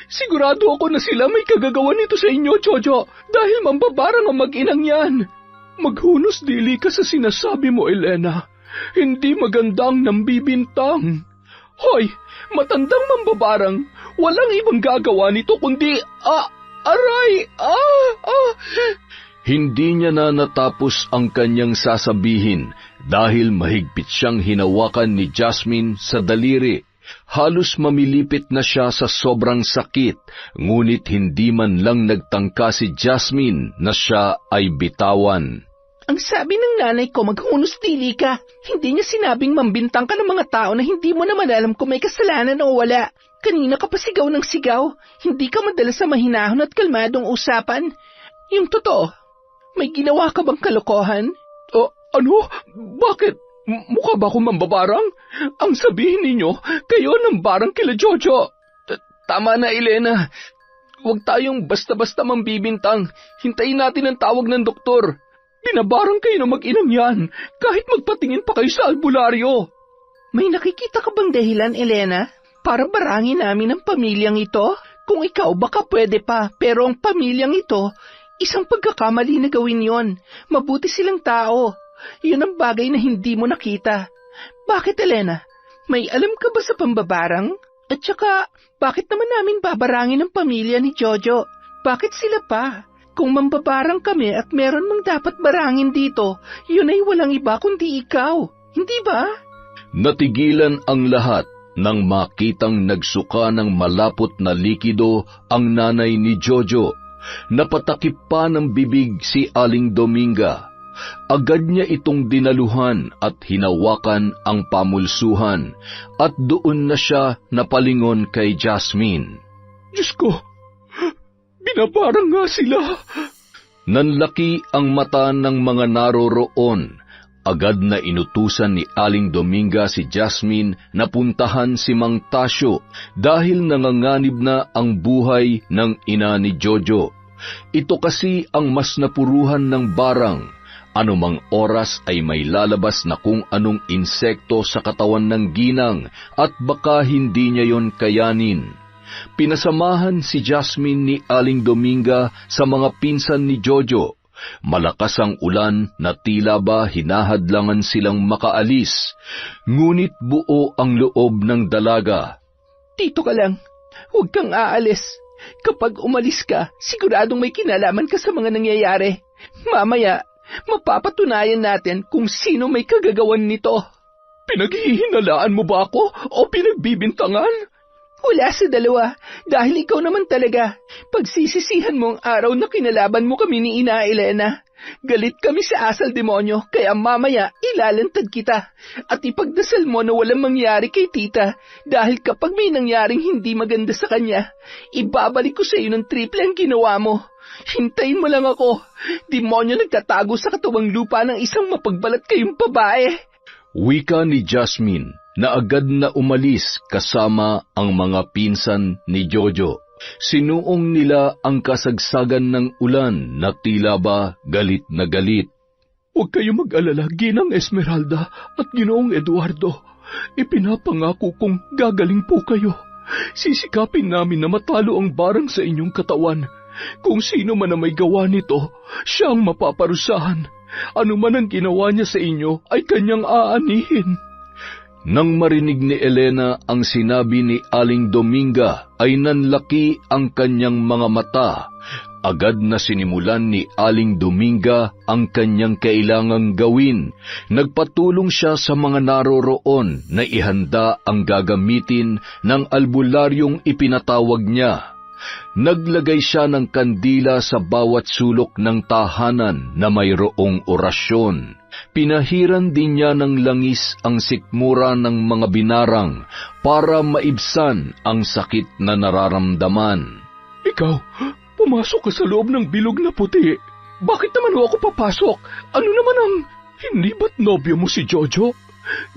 Sigurado ako na sila may kagagawa nito sa inyo, Jojo, dahil mambabarang ang mag-inang yan. Maghunos dili ka sa sinasabi mo, Elena. Hindi magandang nambibintang. Hoy, matandang mambabarang, walang ibang gagawa nito kundi, aray. Hindi niya na natapos ang kanyang sasabihin dahil mahigpit siyang hinawakan ni Jasmine sa daliri. Halos mamilipit na siya sa sobrang sakit, ngunit hindi man lang nagtangka si Jasmine na siya ay bitawan. Ang sabi ng nanay ko, maghunos dili ka. Hindi niya sinabing mambintang ka ng mga tao na hindi mo naman alam kung may kasalanan o wala. Kanina ka pa sigaw ng sigaw. Hindi ka madala sa mahinahon at kalmadong usapan. Yung totoo, may ginawa ka bang kalokohan? Ano? Bakit? Mukha ba akong mambabarang? Ang sabihin ninyo, kayo ng barang kila Jojo. Tama na, Elena. Huwag tayong basta-basta mambibintang. Hintayin natin ang tawag ng doktor. Binabarang kayo ng mag-inang yan, kahit magpatingin pa kayo sa albularyo. May nakikita ka bang dahilan, Elena? Para barangin namin ang pamilyang ito? Kung ikaw, baka pwede pa, pero ang pamilyang ito, isang pagkakamali na gawin yon. Mabuti silang tao. Yun ang bagay na hindi mo nakita. Bakit, Elena? May alam ka ba sa pambabarang? At saka, bakit naman namin babarangin ang pamilya ni Jojo? Bakit sila pa? Kung mambabarang kami at meron mang dapat barangin dito, yun ay walang iba kundi ikaw. Hindi ba? Natigilan ang lahat nang makitang nagsuka ng malapot na likido ang nanay ni Jojo. Napatakip pa ng bibig si Aling Dominga. Agad niya itong dinaluhan at hinawakan ang pamulsuhan at doon na siya napalingon kay Jasmine. Diyos ko! Binabarang nga sila. Nanlaki ang mata ng mga naroroon. Agad na inutusan ni Aling Dominga si Jasmine na puntahan si Mang Tasyo dahil nanganganib na ang buhay ng ina ni Jojo. Ito kasi ang mas napuruhan ng barang. Anumang oras ay may lalabas na kung anong insekto sa katawan ng ginang at baka hindi niya yon kayanin. Pinasamahan si Jasmine ni Aling Dominga sa mga pinsan ni Jojo. Malakas ang ulan na tila ba hinahadlangan silang makaalis, ngunit buo ang loob ng dalaga. Dito ka lang. Huwag kang aalis. Kapag umalis ka, siguradong may kinalaman ka sa mga nangyayari. Mamaya, mapapatunayan natin kung sino may kagagawan nito. Pinaghihinalaan mo ba ako o pinagbibintangan? Wala sa dalawa, dahil ikaw naman talaga. Pagsisisihan mo ang araw na kinalaban mo kami ni Ina Elena. Galit kami sa asal demonyo, kaya mamaya ilalantad kita. At ipagdasal mo na walang mangyari kay tita, dahil kapag may nangyaring hindi maganda sa kanya, ibabalik ko sa iyo ng triple ang ginawa mo. Hintayin mo lang ako. Demonyo nagtatago sa katawang lupa ng isang mapagbalat kayong babae. Wika ni Jasmine na agad na umalis kasama ang mga pinsan ni Jojo. Sinuong nila ang kasagsagan ng ulan na tila ba galit na galit. Huwag kayo mag-alala, Ginang Esmeralda at Ginoong Eduardo. Ipinapangako kong gagaling po kayo. Sisikapin namin na matalo ang barang sa inyong katawan. Kung sino man na may gawa nito, siya ang mapaparusahan. Ano man ang ginawa niya sa inyo ay kanyang aanihin. Nang marinig ni Elena ang sinabi ni Aling Dominga, ay nanlaki ang kanyang mga mata. Agad na sinimulan ni Aling Dominga ang kanyang kailangang gawin. Nagpatulong siya sa mga naroroon na ihanda ang gagamitin ng albularyong ipinatawag niya. Naglagay siya ng kandila sa bawat sulok ng tahanan na mayroong orasyon. Pinahiran din niya ng langis ang sikmura ng mga binarang para maibsan ang sakit na nararamdaman. Ikaw, pumasok ka sa loob ng bilog na puti. Bakit naman ako papasok? Ano naman ang hindi ba't nobyo mo si Jojo?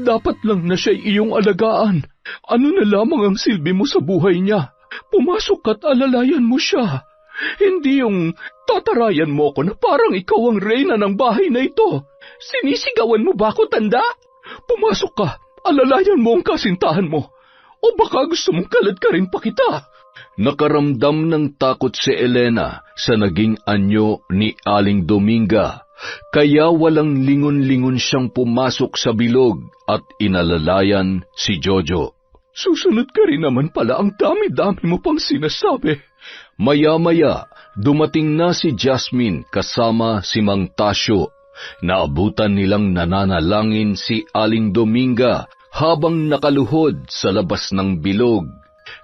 Dapat lang na siya'y iyong alagaan. Ano na lamang ang silbi mo sa buhay niya? Pumasok at alalayan mo siya. Hindi yung tatarayan mo ko na parang ikaw ang reyna ng bahay na ito. Sinisigawan mo ba ako, tanda? Pumasok ka, alalayan mo ang kasintahan mo. O baka gusto mong kalad ka rin pa kita. Nakaramdam ng takot si Elena sa naging anyo ni Aling Dominga, kaya walang lingon-lingon siyang pumasok sa bilog at inalalayan si Jojo. Susunod ka rin naman pala, ang dami-dami mo pang sinasabi. Maya-maya, dumating na si Jasmine kasama si Mang Tasyo. Naabutan nilang nananalangin si Aling Dominga habang nakaluhod sa labas ng bilog.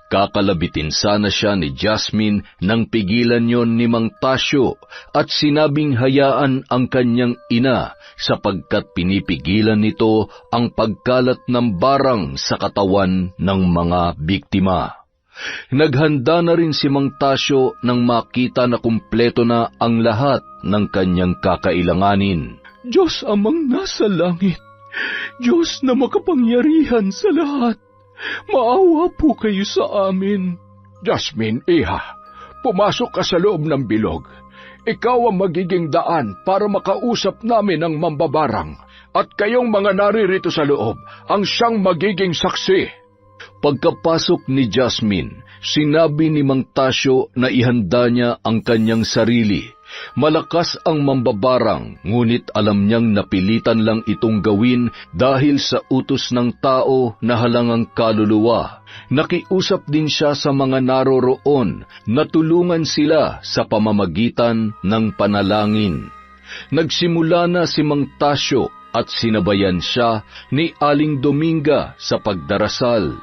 Kakalabitin sana siya ni Jasmine nang pigilan yon ni Mang Tasyo at sinabing hayaan ang kanyang ina sapagkat pinipigilan nito ang pagkalat ng barang sa katawan ng mga biktima. Naghanda na rin si Mang Tasyo nang makita na kumpleto na ang lahat ng kanyang kakailanganin. Diyos amang nasa langit, Diyos na makapangyarihan sa lahat, maawa po kayo sa amin. Jasmine, iha, pumasok ka sa loob ng bilog. Ikaw ang magiging daan para makausap namin ang mambabarang, at kayong mga naririto sa loob ang siyang magiging saksi. Pagkapasok ni Jasmine, sinabi ni Mang Tasyo na ihanda niya ang kanyang sarili. Malakas ang mambabarang, ngunit alam niyang napilitan lang itong gawin dahil sa utos ng tao na halangang kaluluwa. Nakiusap din siya sa mga naroroon na tulungan sila sa pamamagitan ng panalangin. Nagsimula na si Mang Tasyo at sinabayan siya ni Aling Dominga sa pagdarasal.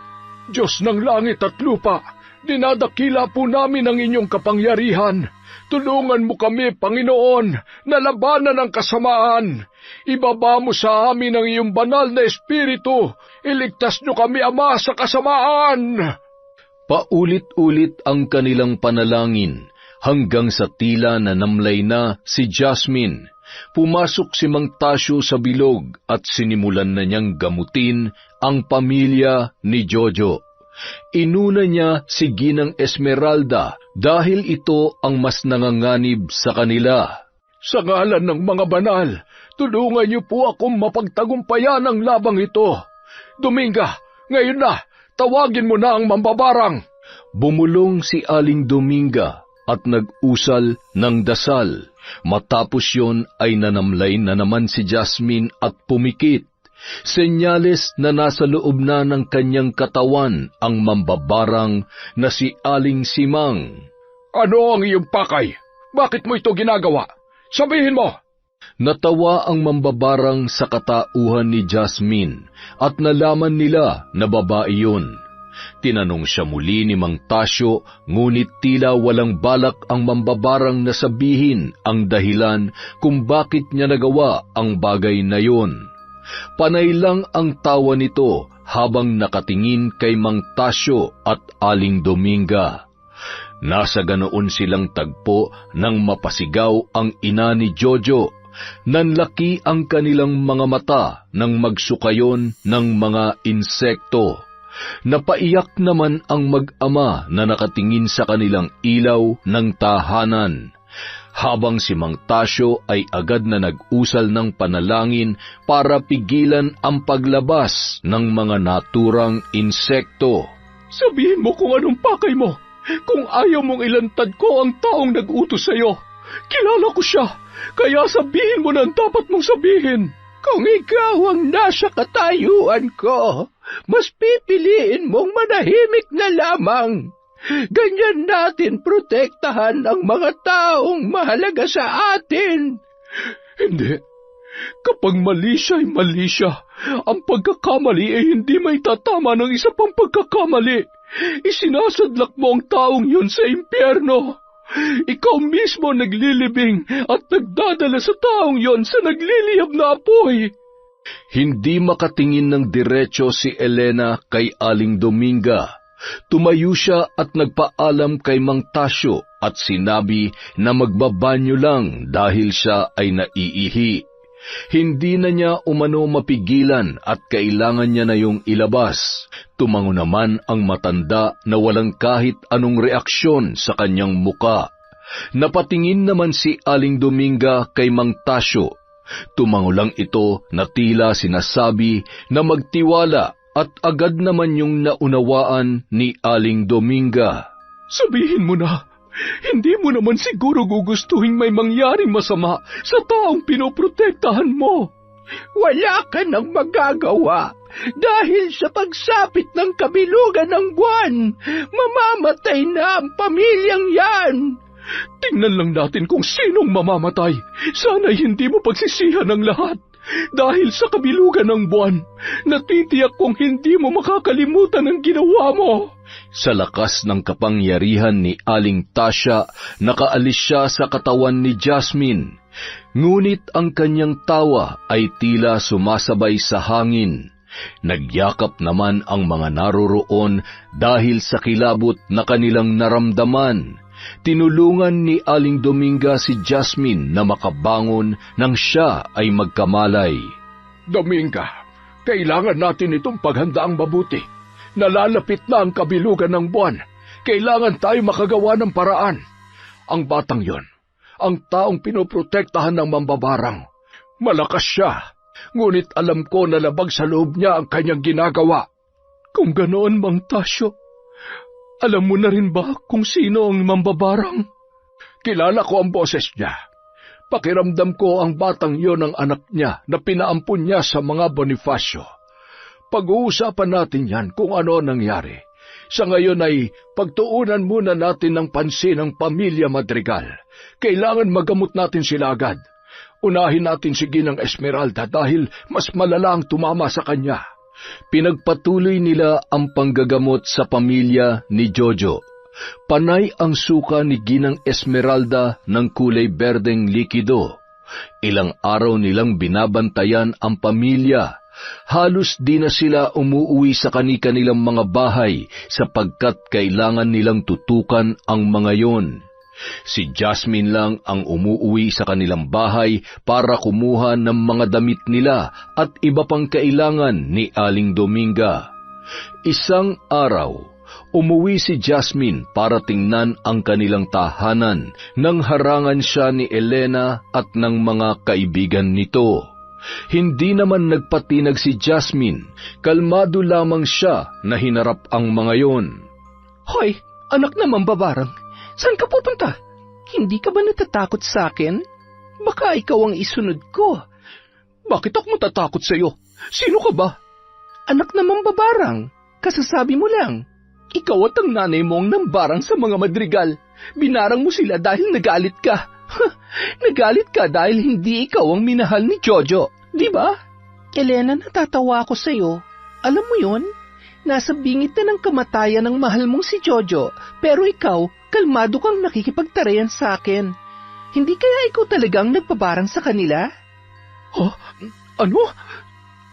Diyos ng langit at lupa, dinadakila po namin ang inyong kapangyarihan. Tulungan mo kami, Panginoon, na labanan ang kasamaan. Ibaba mo sa amin ang iyong banal na espiritu. Iligtas niyo kami, Ama, sa kasamaan. Paulit-ulit ang kanilang panalangin hanggang sa tila na namlay na si Jasmine. Pumasok si Mang Tasyo sa bilog at sinimulan na niyang gamutin ang pamilya ni Jojo. Inuna niya si Ginang Esmeralda dahil ito ang mas nanganganib sa kanila. Sa ngalan ng mga banal, tulungan niyo po akong mapagtagumpayan ang labang ito. Dominga, ngayon na, tawagin mo na ang mambabarang. Bumulong si Aling Dominga at nag-usal ng dasal. Matapos yon ay nanamlay na naman si Jasmine at pumikit. Senyales na nasa loob na ng kanyang katawan ang mambabarang na si Aling Simang. Ano ang iyong pakay? Bakit mo ito ginagawa? Sabihin mo! Natawa ang mambabarang sa katauhan ni Jasmine at nalaman nila na babae yun. Tinanong siya muli ni Mang Tasyo, ngunit tila walang balak ang mambabarang na sabihin ang dahilan kung bakit niya nagawa ang bagay na yun. Panay lang ang tawa nito habang nakatingin kay Mang Tasyo at Aling Dominga. Nasa ganoon silang tagpo nang mapasigaw ang ina ni Jojo. Nanlaki ang kanilang mga mata nang magsukayon ng mga insekto. Napaiyak naman ang mag-ama na nakatingin sa kanilang ilaw ng tahanan, habang si Mang Tasyo ay agad na nag-usal ng panalangin para pigilan ang paglabas ng mga naturang insekto. Sabihin mo kung anong pakay mo. Kung ayaw mong ilantad ko ang taong nag-utos sa'yo. Kilala ko siya, kaya sabihin mo na ang dapat mong sabihin. Kung ikaw ang nasa katayuan ko, mas pipiliin mong manahimik na lamang. Ganyan natin protektahan ang mga taong mahalaga sa atin. Hindi. Kapag mali siya ay mali siya. Ang pagkakamali ay hindi may tatama ng isa pang pagkakamali. Isinasadlak mo ang taong yun sa impyerno. Ikaw mismo naglilibing at nagdadala sa taong yon sa nagliliyab na apoy. Hindi makatingin ng diretso si Elena kay Aling Dominga. Tumayo siya at nagpaalam kay Mang Tasyo at sinabi na magbabanyo lang dahil siya ay naiihi. Hindi na niya umano mapigilan at kailangan niya na yung ilabas. Tumango naman ang matanda na walang kahit anong reaksyon sa kanyang muka. Napatingin naman si Aling Dominga kay Mang Tasyo. Tumango lang ito na tila sinasabi na magtiwala at agad naman yung naunawaan ni Aling Dominga. Sabihin mo na, hindi mo naman siguro gugustuhin may mangyaring masama sa taong pinoprotektahan mo. Wala ka nang magagawa dahil sa pagsapit ng kabilugan ng buwan, mamamatay na ang pamilyang yan. Tingnan lang natin kung sinong mamamatay. Sana'y hindi mo pagsisihan ang lahat. Dahil sa kabilugan ng buwan, natitiyak kong hindi mo makakalimutan ang ginawa mo. Sa lakas ng kapangyarihan ni Aling Tasya, nakaalis siya sa katawan ni Jasmine. Ngunit ang kanyang tawa ay tila sumasabay sa hangin. Nagyakap naman ang mga naroroon dahil sa kilabot na kanilang naramdaman. Tinulungan ni Aling Dominga si Jasmine na makabangon nang siya ay magkamalay. Dominga, kailangan natin itong paghandaang mabuti. Nalalapit na ang kabilugan ng buwan. Kailangan tayo makagawa ng paraan. Ang batang yon, ang taong pinoprotektahan ng mambabarang. Malakas siya, ngunit alam ko na labag sa loob niya ang kanyang ginagawa. Kung ganoon, Mang Tasyo, alam mo na rin ba kung sino ang mambabarang? Kilala ko ang boses niya. Pakiramdam ko ang batang yon ang anak niya na pinaampun niya sa mga Bonifacio. Pag-uusapan natin yan kung ano nangyari. Sa ngayon ay pagtuunan muna natin ng pansin ang pamilya Madrigal. Kailangan magamot natin sila agad. Unahin natin si Ginang Esmeralda dahil mas malala ang tumama sa kanya. Pinagpatuloy nila ang panggagamot sa pamilya ni Jojo. Panay ang suka ni Ginang Esmeralda ng kulay berdeng likido. Ilang araw nilang binabantayan ang pamilya. Halos di na sila umuuwi sa kani-kanilang mga bahay sapagkat kailangan nilang tutukan ang mga yon. Si Jasmine lang ang umuuwi sa kanilang bahay para kumuha ng mga damit nila at iba pang kailangan ni Aling Dominga. Isang araw, umuwi si Jasmine para tingnan ang kanilang tahanan nang harangan siya ni Elena at ng mga kaibigan nito. Hindi naman nagpatinag si Jasmine, kalmado lamang siya na hinarap ang mga yon. Hoy, Anak naman babarang, saan ka pupunta? Hindi ka ba natatakot sa akin? Baka ikaw ang isunod ko. Bakit ako matatakot sa'yo? Sino ka ba? Anak naman babarang, kasasabi mo lang. Ikaw at ang nanay mo ang nambarang sa mga madrigal. Binarang mo sila dahil nagalit ka. Nagalit ka dahil hindi ikaw ang minahal ni Jojo, di ba? Elena, natatawa ako sa'yo. Alam mo yon? Nasa bingit na ng kamatayan ng mahal mong si Jojo, pero ikaw, kalmado kang nakikipagtarayan sa akin. Hindi kaya ikaw talagang nagpabarang sa kanila? Ano?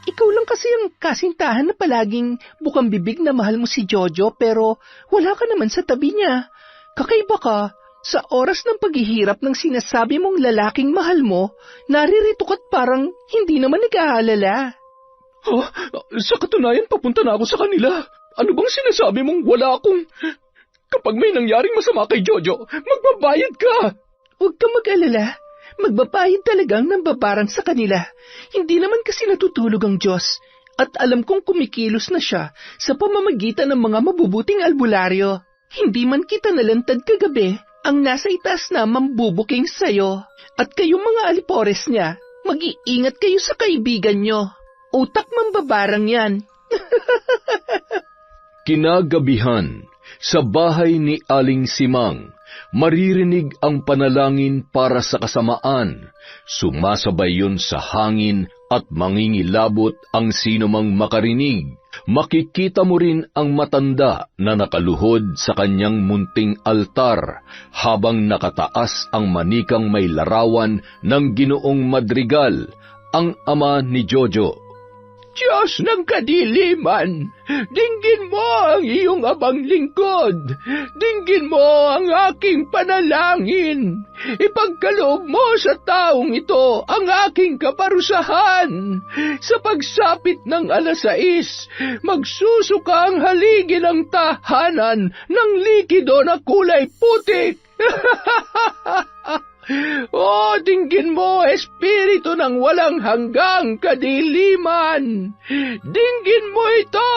Ikaw lang kasi ang kasintahan na palaging bukang bibig na mahal mo si Jojo pero wala ka naman sa tabi niya. Kakaiba ka, sa oras ng paghihirap ng sinasabi mong lalaking mahal mo, naririto ka't parang hindi naman nag-aalala. Sa katunayan, papunta na ako sa kanila. Ano bang sinasabi mong wala akong... Kapag may nangyaring masama kay Jojo, magbabayad ka! Huwag ka mag-alala. Magbabayad talagang ng babarang sa kanila. Hindi naman kasi natutulog ang Diyos. At alam kong kumikilos na siya sa pamamagitan ng mga mabubuting albularyo. Hindi man kita nalantad kagabi, ang nasa itaas na mambubuking sayo. At kayong mga alipores niya, mag-iingat kayo sa kaibigan nyo. Utak mambabarang yan. Kinagabihan, sa bahay ni Aling Simang, maririnig ang panalangin para sa kasamaan. Sumasabay yun sa hangin at mangingilabot ang sinumang makarinig. Makikita mo rin ang matanda na nakaluhod sa kanyang munting altar habang nakataas ang manikang may larawan ng Ginoong Madrigal, ang ama ni Jojo. Diyos ng kadiliman, dinggin mo ang iyong abang lingkod. Dinggin mo ang aking panalangin. Ipagkaloob mo sa taong ito ang aking kaparusahan. Sa pagsapit ng 6:00, magsusuka ang haligi ng tahanan ng likido na kulay putik. Dinggin mo, espiritu ng walang hanggang kadiliman! Dinggin mo ito!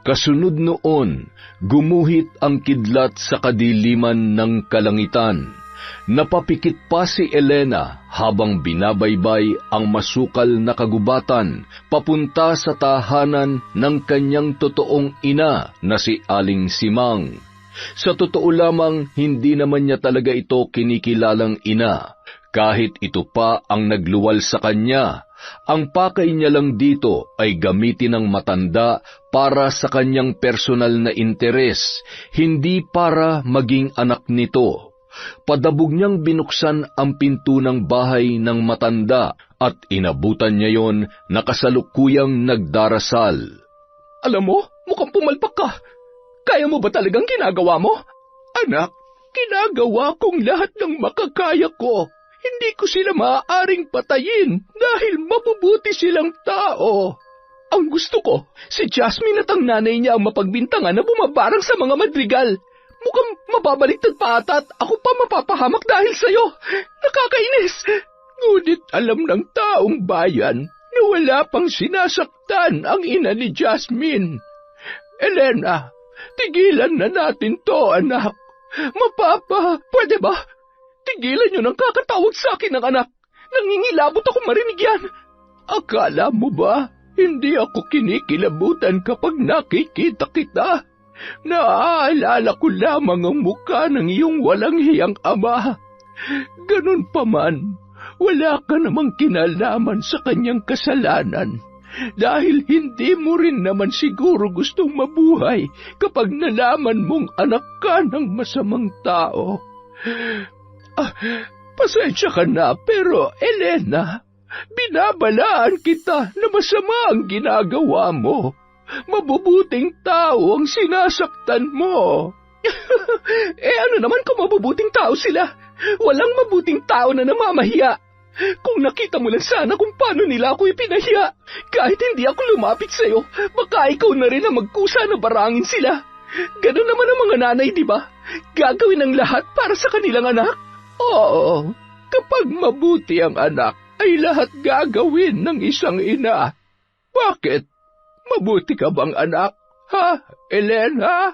Kasunod noon, gumuhit ang kidlat sa kadiliman ng kalangitan. Napapikit pa si Elena habang binabaybay ang masukal na kagubatan papunta sa tahanan ng kanyang totoong ina na si Aling Simang. Sa totoo lamang, hindi naman niya talaga ito kinikilalang ina, kahit ito pa ang nagluwal sa kanya. Ang pakay niya lang dito ay gamitin ng matanda para sa kanyang personal na interes, hindi para maging anak nito. Padabog niyang binuksan ang pinto ng bahay ng matanda at inabutan niya yon na kasalukuyang nagdarasal. Alam mo, mukhang pumalpak ka. Kaya mo ba talagang ginagawa mo? Anak, ginagawa kong lahat ng makakaya ko. Hindi ko sila maaaring patayin dahil mabubuti silang tao. Ang gusto ko, si Jasmine at ang nanay niya ang mapagbintangan na bumabarang sa mga madrigal. Mukhang mababaliktad pa ata at ako pa mapapahamak dahil sa'yo. Nakakainis. Ngunit alam ng taong bayan na wala pang sinasaktan ang ina ni Jasmine. Elena, tigilan na natin to, anak. Mapapa, pwede ba? Tigilan nyo ng kakatawag sa akin ng anak. Nangingilabot ako marinig yan. Akala mo ba, hindi ako kinikilabutan kapag nakikita kita? Naaalala ko lamang ang mukha ng iyong walang hiyang ama. Ganun pa man, wala ka namang kinalaman sa kanyang kasalanan. Dahil hindi mo rin naman siguro gustong mabuhay kapag nalaman mong anak ka ng masamang tao. Pasensya ka na, pero Elena, binabalaan kita na masama ang ginagawa mo. Mabubuting tao ang sinasaktan mo. Ano naman kung mabubuting tao sila? Walang mabuting tao na namamahiya. Kung nakita mo lang sana kung paano nila ako ipinahiya. Kahit hindi ako lumapit sa'yo, baka ikaw na rin ang magkusa na barangin sila. Ganun naman ang mga nanay, di ba? Gagawin ang lahat para sa kanilang anak. Oo, kapag mabuti ang anak, ay lahat gagawin ng isang ina. Bakit? Mabuti ka bang anak? Ha, Elena?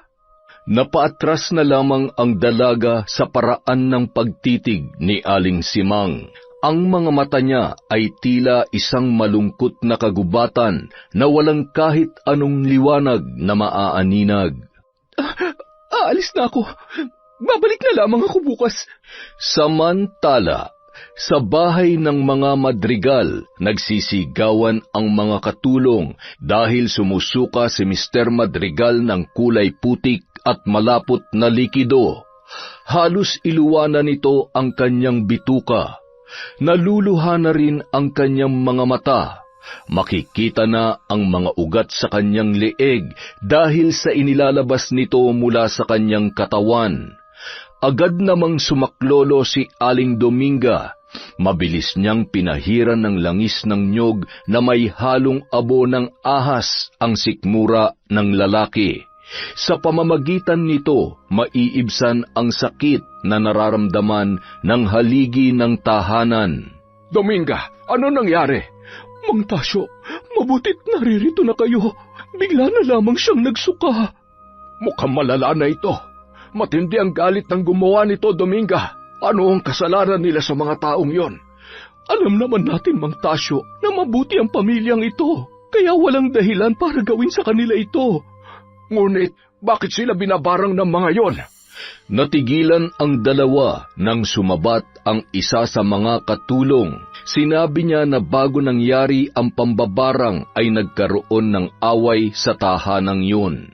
Napaatras na lamang ang dalaga sa paraan ng pagtitig ni Aling Simang. Ang mga mata niya ay tila isang malungkot na kagubatan na walang kahit anong liwanag na maaaninag. Aalis na ako. Babalik na lamang ako bukas. Samantala, sa bahay ng mga Madrigal, nagsisigawan ang mga katulong dahil sumusuka si Mr. Madrigal ng kulay putik at malapot na likido. Halos iluwanan nito ang kanyang bituka. Naluluha na rin ang kanyang mga mata. Makikita na ang mga ugat sa kanyang leeg dahil sa inilalabas nito mula sa kanyang katawan. Agad namang sumaklolo si Aling Dominga. Mabilis niyang pinahiran ng langis ng nyog na may halong abo ng ahas ang sikmura ng lalaki. Sa pamamagitan nito, maiibsan ang sakit na nararamdaman ng haligi ng tahanan. Dominga, ano nangyari? Mang Tasyo, mabutit naririto na kayo. Bigla na lamang siyang nagsuka. Mukhang malala na ito. Matindi ang galit ng gumawa nito, Dominga. Ano ang kasalanan nila sa mga taong yon? Alam naman natin, Mang Tasyo, na mabuti ang pamilyang ito. Kaya walang dahilan para gawin sa kanila ito. Ngunit, bakit sila binabarang ng mga yon? Natigilan ang dalawa nang sumabat ang isa sa mga katulong. Sinabi niya na bago nangyari ang pambabarang ay nagkaroon ng away sa tahanang yun.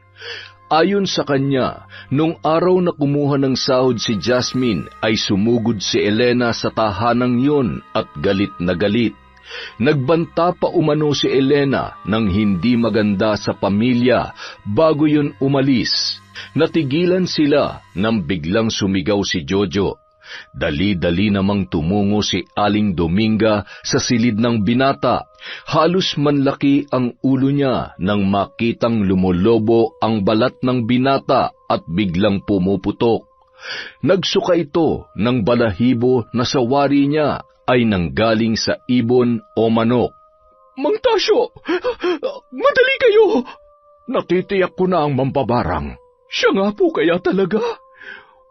Ayon sa kanya, nung araw na kumuha ng sahod si Jasmine ay sumugod si Elena sa tahanang yun at galit na galit. Nagbanta pa umano si Elena ng hindi maganda sa pamilya bago yun umalis. Natigilan sila nang biglang sumigaw si Jojo. Dali-dali namang tumungo si Aling Dominga sa silid ng binata. Halos manlaki ang ulo niya nang makitang lumolobo ang balat ng binata at biglang pumuputok. Nagsuka ito ng balahibo na sa wari niya ay nanggaling sa ibon o manok. Mang Tasyo, madali kayo! Natitiyak ko na ang mambabarang. Siya nga po kaya talaga.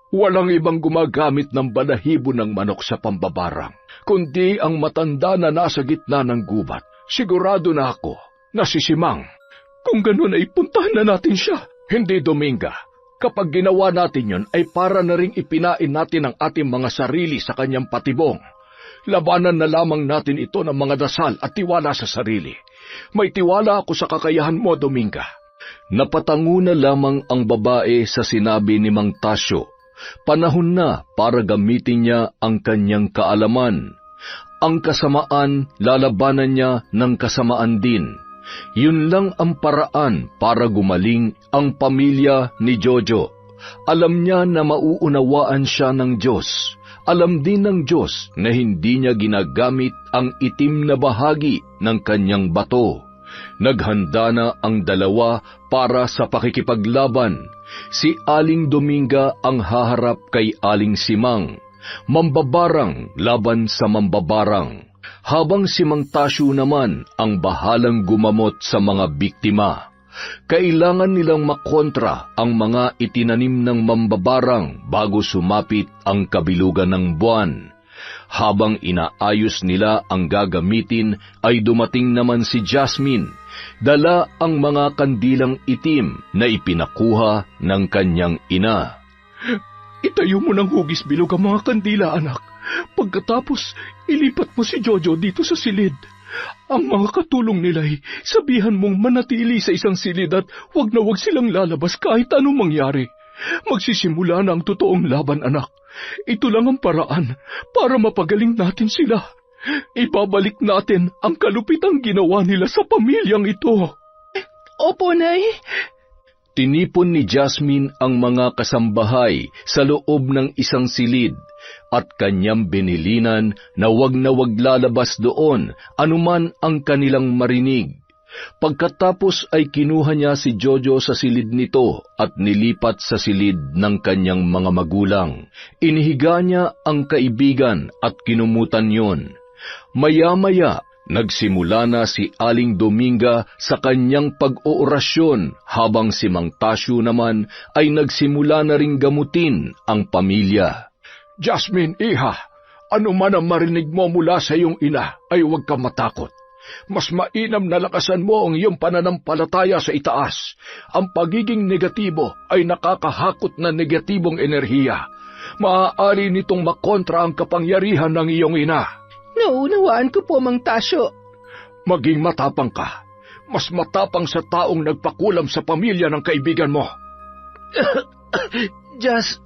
Walang ibang gumagamit ng balahibo ng manok sa pambabarang, kundi ang matanda na nasa gitna ng gubat. Sigurado na ako na si Simang. Kung ganun ay puntahan na natin siya. Hindi, Dominga. Kapag ginawa natin yon ay para na ring ipinain natin ang ating mga sarili sa kanyang patibong. Labanan na lamang natin ito ng mga dasal at tiwala sa sarili. May tiwala ako sa kakayahan mo, Dominga. Napatango na lamang ang babae sa sinabi ni Mang Tasyo. Panahon na para gamitin niya ang kanyang kaalaman. Ang kasamaan, lalabanan niya ng kasamaan din. Yun lang ang paraan para gumaling ang pamilya ni Jojo. Alam niya na mauunawaan siya ng Diyos. Alam din ng Diyos na hindi niya ginagamit ang itim na bahagi ng kanyang bato. Naghanda na ang dalawa para sa pakikipaglaban. Si Aling Dominga ang haharap kay Aling Simang. Mambabarang laban sa mambabarang. Habang si Mang Tasyo naman ang bahalang gumamot sa mga biktima. Kailangan nilang makontra ang mga itinanim ng mambabarang bago sumapit ang kabilugan ng buwan. Habang inaayos nila ang gagamitin ay dumating naman si Jasmine. Dala ang mga kandilang itim na ipinakuha ng kanyang ina. Itayo mo ng hugis bilog ang mga kandila, anak. Pagkatapos, ilipat mo si Jojo dito sa silid. Ang mga katulong nila'y sabihan mong manatili sa isang silid at wag na wag silang lalabas kahit anong mangyari. Magsisimula na ang totoong laban, anak. Ito lang ang paraan para mapagaling natin sila. Ibabalik natin ang kalupitang ginawa nila sa pamilyang ito. Opo, Nay. Tinipon ni Jasmine ang mga kasambahay sa loob ng isang silid at kanyang binilinan na wag lalabas doon anuman ang kanilang marinig. Pagkatapos ay kinuha niya si Jojo sa silid nito at nilipat sa silid ng kanyang mga magulang. Inihiga niya ang kaibigan at kinumutan yon. Maya-maya, Nagsimula na si Aling Dominga sa kanyang pag-oorasyon habang si Mang Tasyo naman ay nagsimula na ring gamutin ang pamilya. Jasmine, iha, ano man ang marinig mo mula sa iyong ina ay huwag kang matakot. Mas mainam na lakasan mo ang iyong pananampalataya sa itaas. Ang pagiging negatibo ay nakakahakot na negatibong enerhiya. Maaari nitong makontra ang kapangyarihan ng iyong ina. Naunawaan ko po, Mang Tasyo. Maging matapang ka. Mas matapang sa taong nagpakulam sa pamilya ng kaibigan mo. Jas,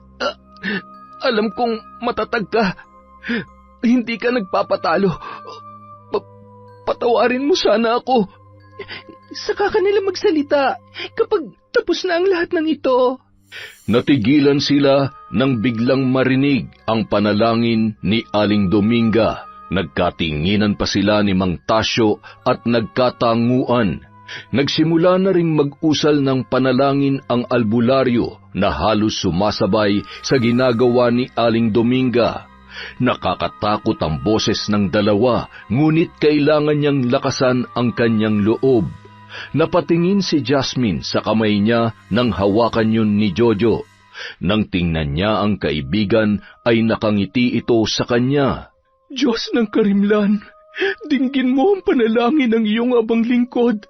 alam kong matatag ka. Hindi ka nagpapatalo. Patawarin mo sana ako. Saka kanila magsalita kapag tapos na ang lahat ng ito. Natigilan sila nang biglang marinig ang panalangin ni Aling Dominga. Nagkatinginan pa sila ni Mang Tasyo at nagkatanguan. Nagsimula na ring mag-usal ng panalangin ang albularyo na halos sumasabay sa ginagawa ni Aling Dominga. Nakakatakot ang boses ng dalawa, ngunit kailangan niyang lakasan ang kanyang loob. Napatingin si Jasmine sa kamay niya nang hawakan yun ni Jojo. Nang tingnan niya ang kaibigan ay nakangiti ito sa kanya. Diyos ng karimlan, dinggin mo ang panalangin ng iyong abang lingkod.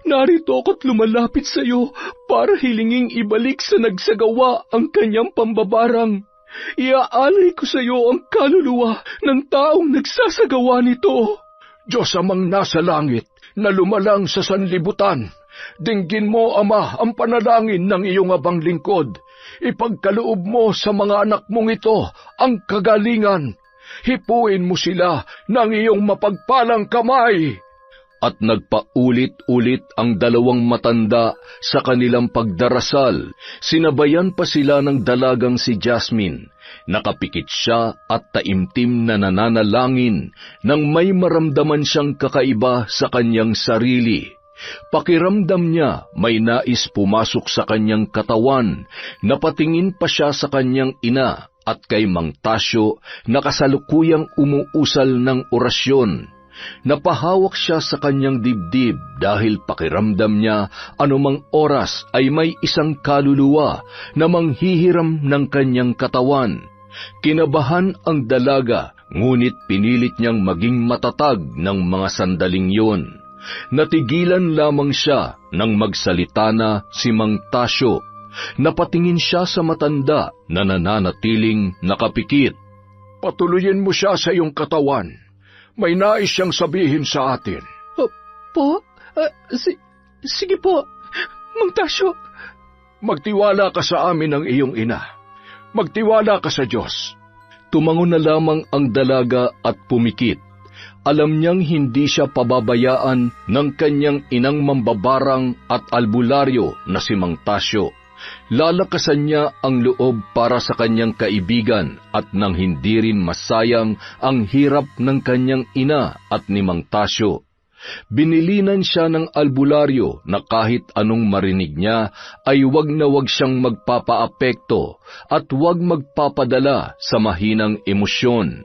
Narito ako't lumalapit sa iyo para hilinging ibalik sa nagsagawa ang kanyang pambabarang. Iaalay ko sa iyo ang kaluluwa ng taong nagsasagawa nito. Diyos amang nasa langit na lumalang sa sanlibutan, dinggin mo, Ama, ang panalangin ng iyong abang lingkod. Ipagkaloob mo sa mga anak mong ito ang kagalingan. Hipuin mo sila ng iyong mapagpalang kamay. At nagpaulit-ulit ang dalawang matanda sa kanilang pagdarasal. Sinabayan pa sila ng dalagang si Jasmine. Nakapikit siya at taimtim na nananalangin nang may maramdaman siyang kakaiba sa kanyang sarili. Pakiramdam niya may nais pumasok sa kanyang katawan. Napatingin pa siya sa kanyang ina at kay Mang Tasyo na kasalukuyang umuusal ng orasyon. Napahawak siya sa kanyang dibdib dahil pakiramdam niya anumang oras ay may isang kaluluwa na manghihiram ng kanyang katawan. Kinabahan ang dalaga, ngunit pinilit niyang maging matatag ng mga sandaling yun. Natigilan lamang siya nang magsalita na si Mang Tasyo. Napatingin siya sa matanda na nananatiling nakapikit. Patuloyin mo siya sa iyong katawan. May nais siyang sabihin sa atin. Sige po, Mang Tasyo. Magtiwala ka sa amin ng iyong ina. Magtiwala ka sa Diyos. Tumango na lamang ang dalaga at pumikit. Alam niyang hindi siya pababayaan ng kanyang inang mambabarang at albularyo na si Mang Tasyo. Lalakasan niya ang loob para sa kanyang kaibigan at nang hindi rin masayang ang hirap ng kanyang ina at ni Mang Tasyo. Binilinan siya ng albularyo na kahit anong marinig niya ay wag na wag siyang magpapaapekto at wag magpapadala sa mahinang emosyon.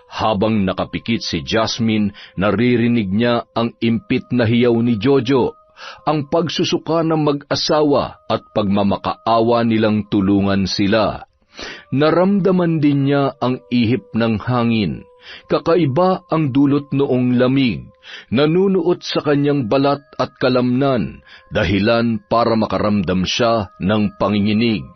Habang nakapikit si Jasmine, naririnig niya ang impit na hiyaw ni Jojo, ang pagsusuka ng mag-asawa at pagmamakaawa nilang tulungan sila. Naramdaman din niya ang ihip ng hangin. Kakaiba ang dulot noong lamig, nanunuot sa kanyang balat at kalamnan, dahilan para makaramdam siya ng panginginig.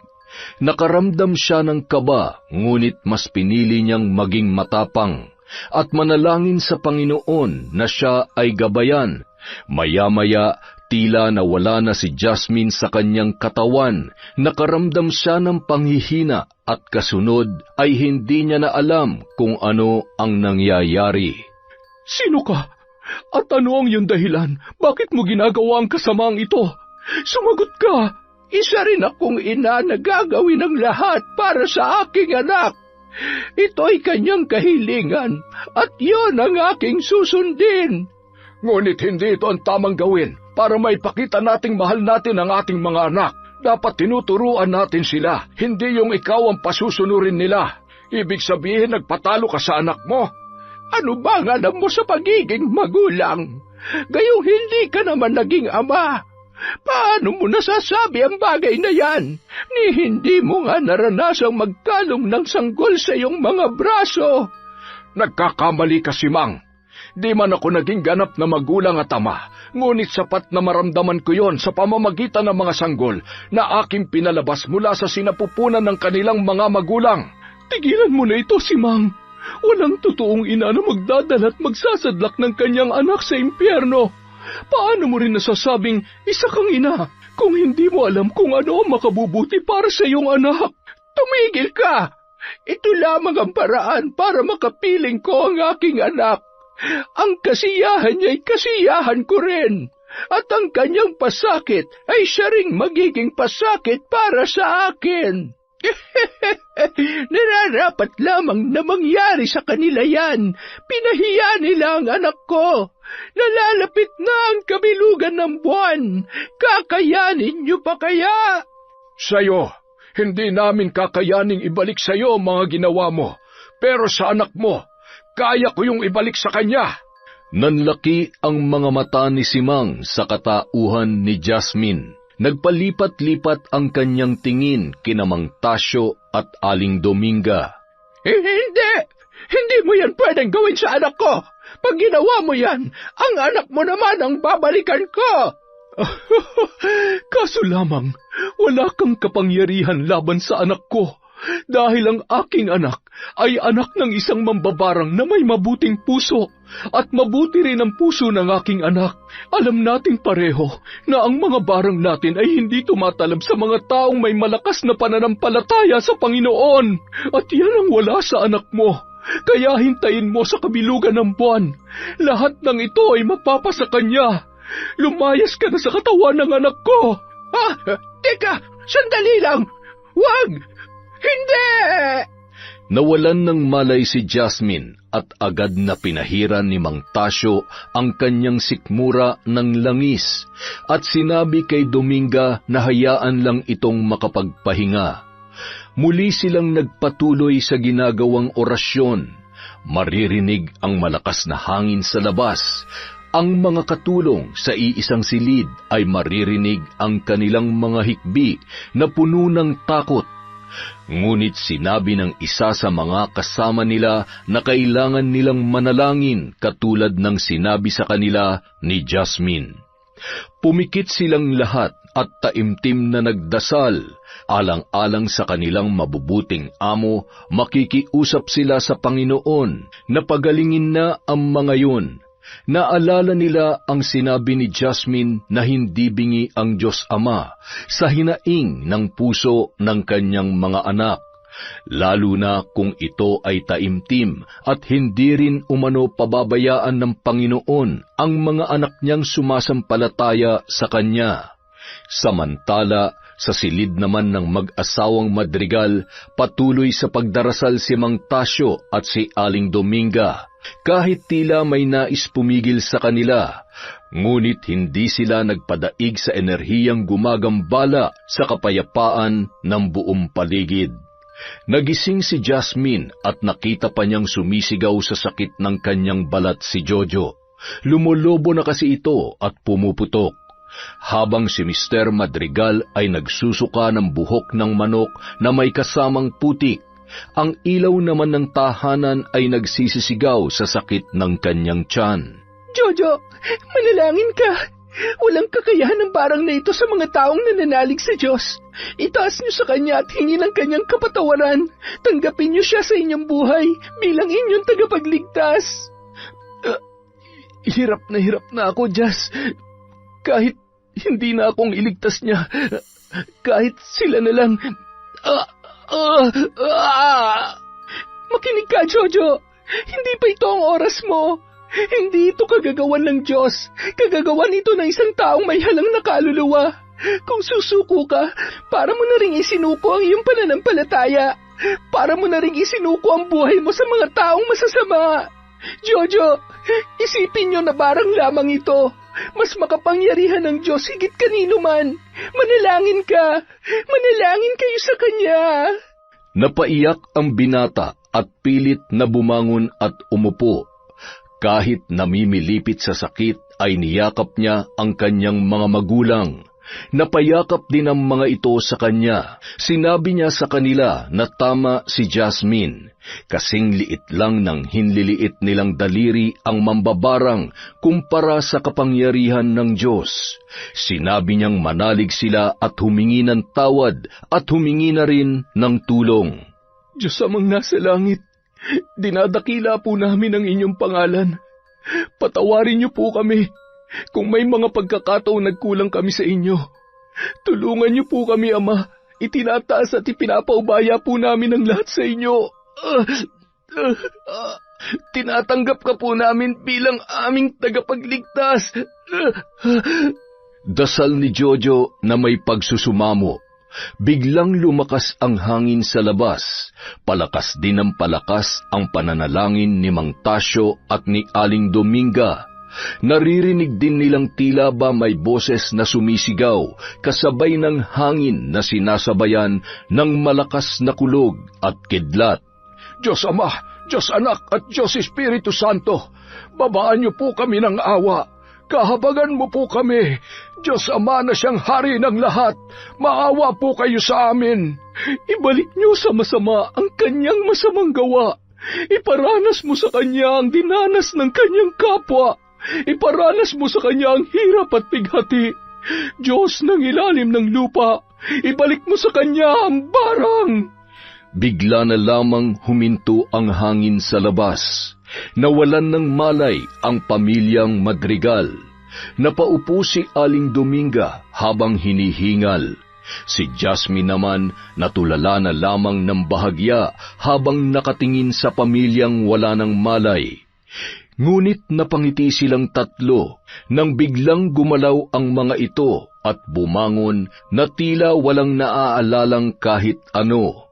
Nakaramdam siya ng kaba, ngunit mas pinili niyang maging matapang at manalangin sa Panginoon na siya ay gabayan. Maya-maya, tila nawala na si Jasmine sa kanyang katawan. Nakaramdam siya ng panghihina at kasunod ay hindi niya na alam kung ano ang nangyayari. Sino ka? At ano ang iyong dahilan? Bakit mo ginagawa ang kasamaang ito? Sumagot ka! Isa rin akong ina na gagawin ang lahat para sa aking anak. Ito'y kanyang kahilingan at yon ang aking susundin. Ngunit hindi ito ang tamang gawin para maipakita nating mahal natin ang ating mga anak. Dapat tinuturuan natin sila, hindi yung ikaw ang pasusunurin nila. Ibig sabihin nagpatalo ka sa anak mo. Ano ba ang alam mo sa pagiging magulang? Gayong hindi ka naman naging ama. Paano mo nasasabi ang bagay na yan? Ni hindi mo nga naranasang magkalong ng sanggol sa iyong mga braso. Nagkakamali ka, Mang. Di man ako naging ganap na magulang at ama, ngunit sapat na maramdaman ko yon sa pamamagitan ng mga sanggol na aking pinalabas mula sa sinapupunan ng kanilang mga magulang. Tigilan mo na ito, Mang. Walang totoong ina na magdadala at magsasadlak ng kanyang anak sa impyerno. Paano mo rin nasasabing isa kang ina kung hindi mo alam kung ano ang makabubuti para sa iyong anak? Tumigil ka! Ito lamang ang paraan para makapiling ko ang aking anak. Ang kasiyahan niya'y kasiyahan ko rin. At ang kanyang pasakit ay siya ring magiging pasakit para sa akin. Nararapat lamang na mangyari sa kanila yan. Pinahiya nila ang anak ko. Nalalapit na ang kabilugan ng buwan. Kakayanin niyo pa kaya? Sa'yo, hindi namin kakayaning ibalik sa'yo ang mga ginawa mo. Pero sa anak mo, kaya ko yung ibalik sa kanya. Nanlaki ang mga mata ni Mang sa katauhan ni Jasmine. Nagpalipat-lipat ang kanyang tingin kina Mang Tasyo at Aling Dominga. Hindi mo yan pwedeng gawin sa anak ko. Pag ginawa mo yan, ang anak mo naman ang babalikan ko. Kaso lamang, wala kang kapangyarihan laban sa anak ko. Dahil ang aking anak ay anak ng isang mambabarang na may mabuting puso at mabuti rin ang puso ng aking anak. Alam nating pareho na ang mga barang natin ay hindi tumatalab sa mga taong may malakas na pananampalataya sa Panginoon. At yan ang wala sa anak mo. Kaya hintayin mo sa kabilugan ng buwan. Lahat ng ito ay mapapasa kanya. Lumayas ka na sa katawan ng anak ko. Teka, sandali lang. Wag! Hindi! Nawalan ng malay si Jasmine at agad na pinahiran ni Mang Tasyo ang kanyang sikmura ng langis at sinabi kay Dominga na hayaan lang itong makapagpahinga. Muli silang nagpatuloy sa ginagawang orasyon. Maririnig ang malakas na hangin sa labas. Ang mga katulong sa iisang silid ay maririnig ang kanilang mga hikbi na puno ng takot. Ngunit sinabi ng isa sa mga kasama nila na kailangan nilang manalangin katulad ng sinabi sa kanila ni Jasmine. Pumikit silang lahat at taimtim na nagdasal. Alang-alang sa kanilang mabubuting amo, makikiusap sila sa Panginoon na pagalingin na ang mga yun. Naalala nila ang sinabi ni Jasmine na hindi bingi ang Diyos Ama sa hinaing ng puso ng kanyang mga anak, lalo na kung ito ay taimtim at hindi rin umano pababayaan ng Panginoon ang mga anak niyang sumasampalataya sa Kanya. Samantala, sa silid naman ng mag-asawang Madrigal, patuloy sa pagdarasal si Mang Tasyo at si Aling Dominga. Kahit tila may nais pumigil sa kanila, ngunit hindi sila nagpadaig sa enerhiyang gumagambala sa kapayapaan ng buong paligid. Nagising si Jasmine at nakita pa niyang sumisigaw sa sakit ng kanyang balat si Jojo. Lumolobo na kasi ito at pumuputok. Habang si Mr. Madrigal ay nagsusuka ng buhok ng manok na may kasamang putik, ang ilaw naman ng tahanan ay nagsisisigaw sa sakit ng kanyang tiyan. Jojo, manalangin ka. Walang kakayahan ng barang na ito sa mga taong nananalig sa Diyos. Itaas niyo sa Kanya at hingin ang Kanyang kapatawaran. Tanggapin niyo siya sa inyong buhay bilang inyong tagapagligtas. Hirap na ako, Jas. Kahit hindi na akong iligtas niya, kahit sila na lang. Makinig ka, Jojo. Hindi pa ito ang oras mo. Hindi ito kagagawan ng Diyos. Kagagawan ito ng isang taong may halang na kaluluwa. Kung susuko ka, para mo na ring isinuko ang iyong pananampalataya. Para mo na ring isinuko ang buhay mo sa mga taong masasama. Jojo, isipin niyo na barang lamang ito. Mas makapangyarihan ng Diyos higit kanino man. Manalangin ka. Manalangin kayo sa Kanya. Napaiyak ang binata at pilit na bumangon at umupo. Kahit namimilipit sa sakit ay niyakap niya ang kanyang mga magulang. Napayakap din ang mga ito sa kanya. Sinabi niya sa kanila na tama si Jasmine. Kasing liit lang ng hinliliit nilang daliri ang mambabarang kumpara sa kapangyarihan ng Diyos. Sinabi niyang manalig sila at humingi ng tawad at humingi na rin ng tulong. Diyos amang nasa langit, dinadakila po namin ang inyong pangalan. Patawarin niyo po kami kung may mga pagkakataong nagkulang kami sa inyo. Tulungan niyo po kami, Ama. Itinataas at ipinapaubaya po namin ang lahat sa inyo. Tinatanggap ka po namin bilang aming tagapagligtas. Dasal ni Jojo na may pagsusumamo. Biglang lumakas ang hangin sa labas. Palakas din ng palakas ang pananalangin ni Mang Tasyo at ni Aling Dominga. Naririnig din nilang tila ba may boses na sumisigaw, kasabay ng hangin na sinasabayan ng malakas na kulog at kidlat. Diyos Ama, Diyos Anak at Diyos Espiritu Santo, babaan niyo po kami ng awa. Kahabagan mo po kami. Diyos Ama na siyang hari ng lahat, maawa po kayo sa amin. Ibalik niyo sa masama ang kanyang masamang gawa. Iparanas mo sa kanya ang dinanas ng kanyang kapwa. Iparanas mo sa kanya ang hirap at bighati. Diyos ng ilalim ng lupa, ibalik mo sa kanya ang barang. Bigla na lamang huminto ang hangin sa labas. Nawalan ng malay ang pamilyang Madrigal. Napaupo si Aling Dominga habang hinihingal. Si Jasmine naman natulala na lamang ng bahagya habang nakatingin sa pamilyang wala ng malay. Ngunit napangiti silang tatlo nang biglang gumalaw ang mga ito at bumangon na tila walang naaalalang kahit ano.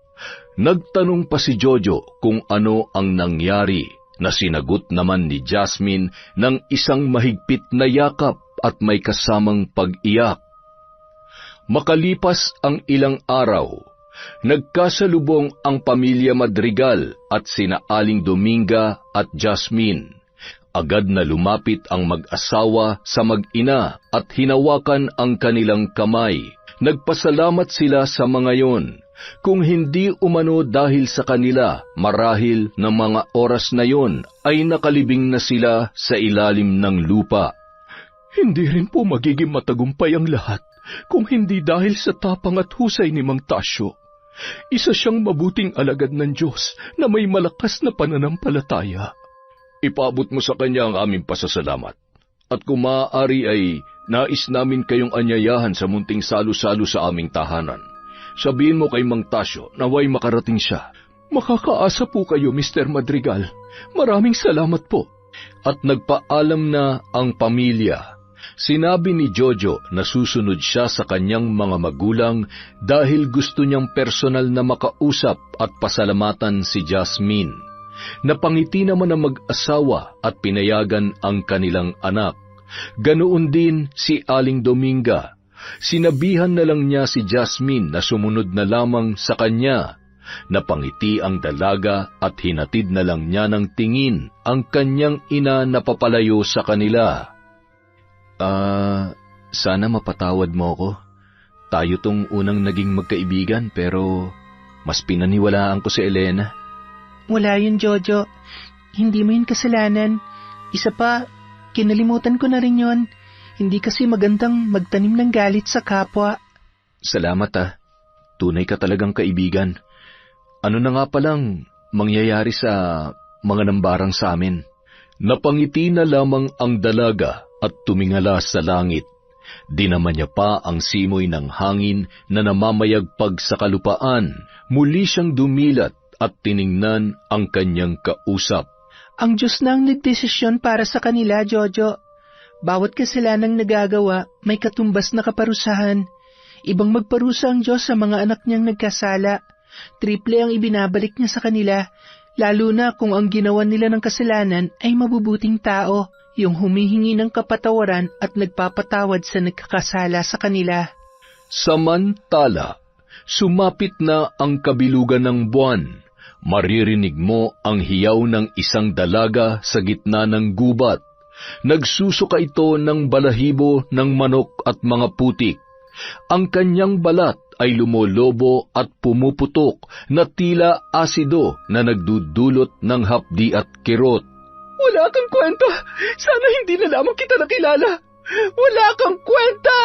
Nagtanong pa si Jojo kung ano ang nangyari, na sinagot naman ni Jasmine ng isang mahigpit na yakap at may kasamang pag-iyak. Makalipas ang ilang araw, nagkasalubong ang pamilya Madrigal at sina Aling Dominga at Jasmine. Agad na lumapit ang mag-asawa sa mag-ina at hinawakan ang kanilang kamay. Nagpasalamat sila sa mga yon. Kung hindi umano dahil sa kanila, marahil ng mga oras na yon ay nakalibing na sila sa ilalim ng lupa. Hindi rin po magiging matagumpay ang lahat kung hindi dahil sa tapang at husay ni Mang Tasyo. Isa siyang mabuting alagad ng Diyos na may malakas na pananampalataya. Ipaabot mo sa kanya ang aming pasasalamat. At kung maaari ay nais namin kayong anyayahan sa munting salo-salo sa aming tahanan. Sabihin mo kay Mang Tasyo na way makarating siya. Makakaasa po kayo, Mr. Madrigal. Maraming salamat po. At nagpaalam na ang pamilya. Sinabi ni Jojo na susunod siya sa kanyang mga magulang dahil gusto niyang personal na makausap at pasalamatan si Jasmine. Napangiti naman ang mag-asawa at pinayagan ang kanilang anak. Ganoon din si Aling Dominga. Sinabihan na lang niya si Jasmine na sumunod na lamang sa kanya. Napangiti ang dalaga at hinatid na lang niya ng tingin ang kanyang ina na papalayo sa kanila. Sana mapatawad mo ako. Tayo tong unang naging magkaibigan pero mas pinaniwalaan ko si Elena. Wala yun, Jojo. Hindi mo yun kasalanan. Isa pa, kinalimutan ko na rin yun. Hindi kasi magandang magtanim ng galit sa kapwa. Salamat Tunay ka talagang kaibigan. Ano na nga palang mangyayari sa mga nambarang sa amin? Napangiti na lamang ang dalaga at tumingala sa langit. Dinaman niya pa ang simoy ng hangin na namamayagpag sa kalupaan. Muli siyang dumilat at tiningnan ang kanyang kausap. Ang Diyos na ang nagdesisyon para sa kanila, Jojo. Bawat kasalanang nagagawa, may katumbas na kaparusahan. Ibang magparusa ang Diyos sa mga anak niyang nagkasala. Triple ang ibinabalik niya sa kanila, lalo na kung ang ginawa nila ng kasalanan ay mabubuting tao, yung humihingi ng kapatawaran at nagpapatawad sa nagkakasala sa kanila. Samantala, sumapit na ang kabilugan ng buwan. Maririnig mo ang hiyaw ng isang dalaga sa gitna ng gubat. Nagsusuka ito ng balahibo ng manok at mga putik. Ang kanyang balat ay lumolobo at pumuputok na tila asido na nagdudulot ng hapdi at kirot. Wala kang kwenta. Sana hindi na lamang kita nakilala. Wala kang kwenta!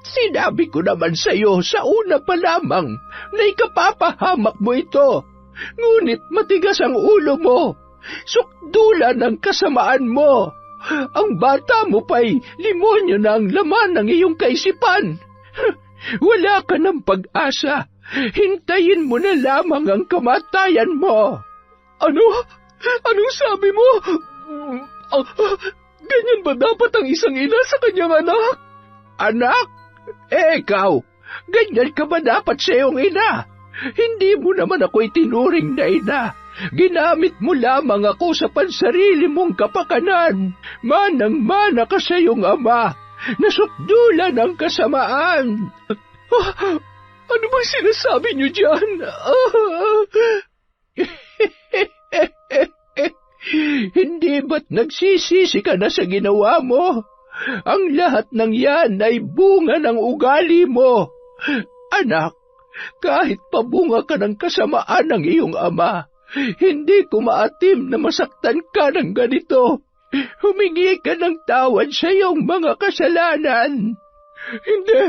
Sinabi ko naman sa iyo sa una pa lamang na ikapapahamak mo ito. Ngunit matigas ang ulo mo. Sukdulan ang kasamaan mo. Ang bata mo pa'y limonyo na ang laman ng iyong kaisipan. Wala ka ng pag-asa. Hintayin mo na lamang ang kamatayan mo. Ano? Anong sabi mo? Ganyan ba dapat ang isang ina sa kanyang anak? Anak? Ikaw, ganyan ka ba dapat sa iyong ina? Hindi mo naman ako itinuring na ina. Ginamit mo lamang ako sa pansarili mong kapakanan. Manang-mana ka sa iyong ama. Nasukdulan ang kasamaan. Ano bang sinasabi niyo dyan? Hindi ba't nagsisisi ka na sa ginawa mo? Ang lahat ng yan ay bunga ng ugali mo. Anak, kahit pabunga ka ng kasamaan ng iyong ama, hindi ko maatim na masaktan ka ng ganito. Humingi ka ng tawad sa iyong mga kasalanan. Hindi,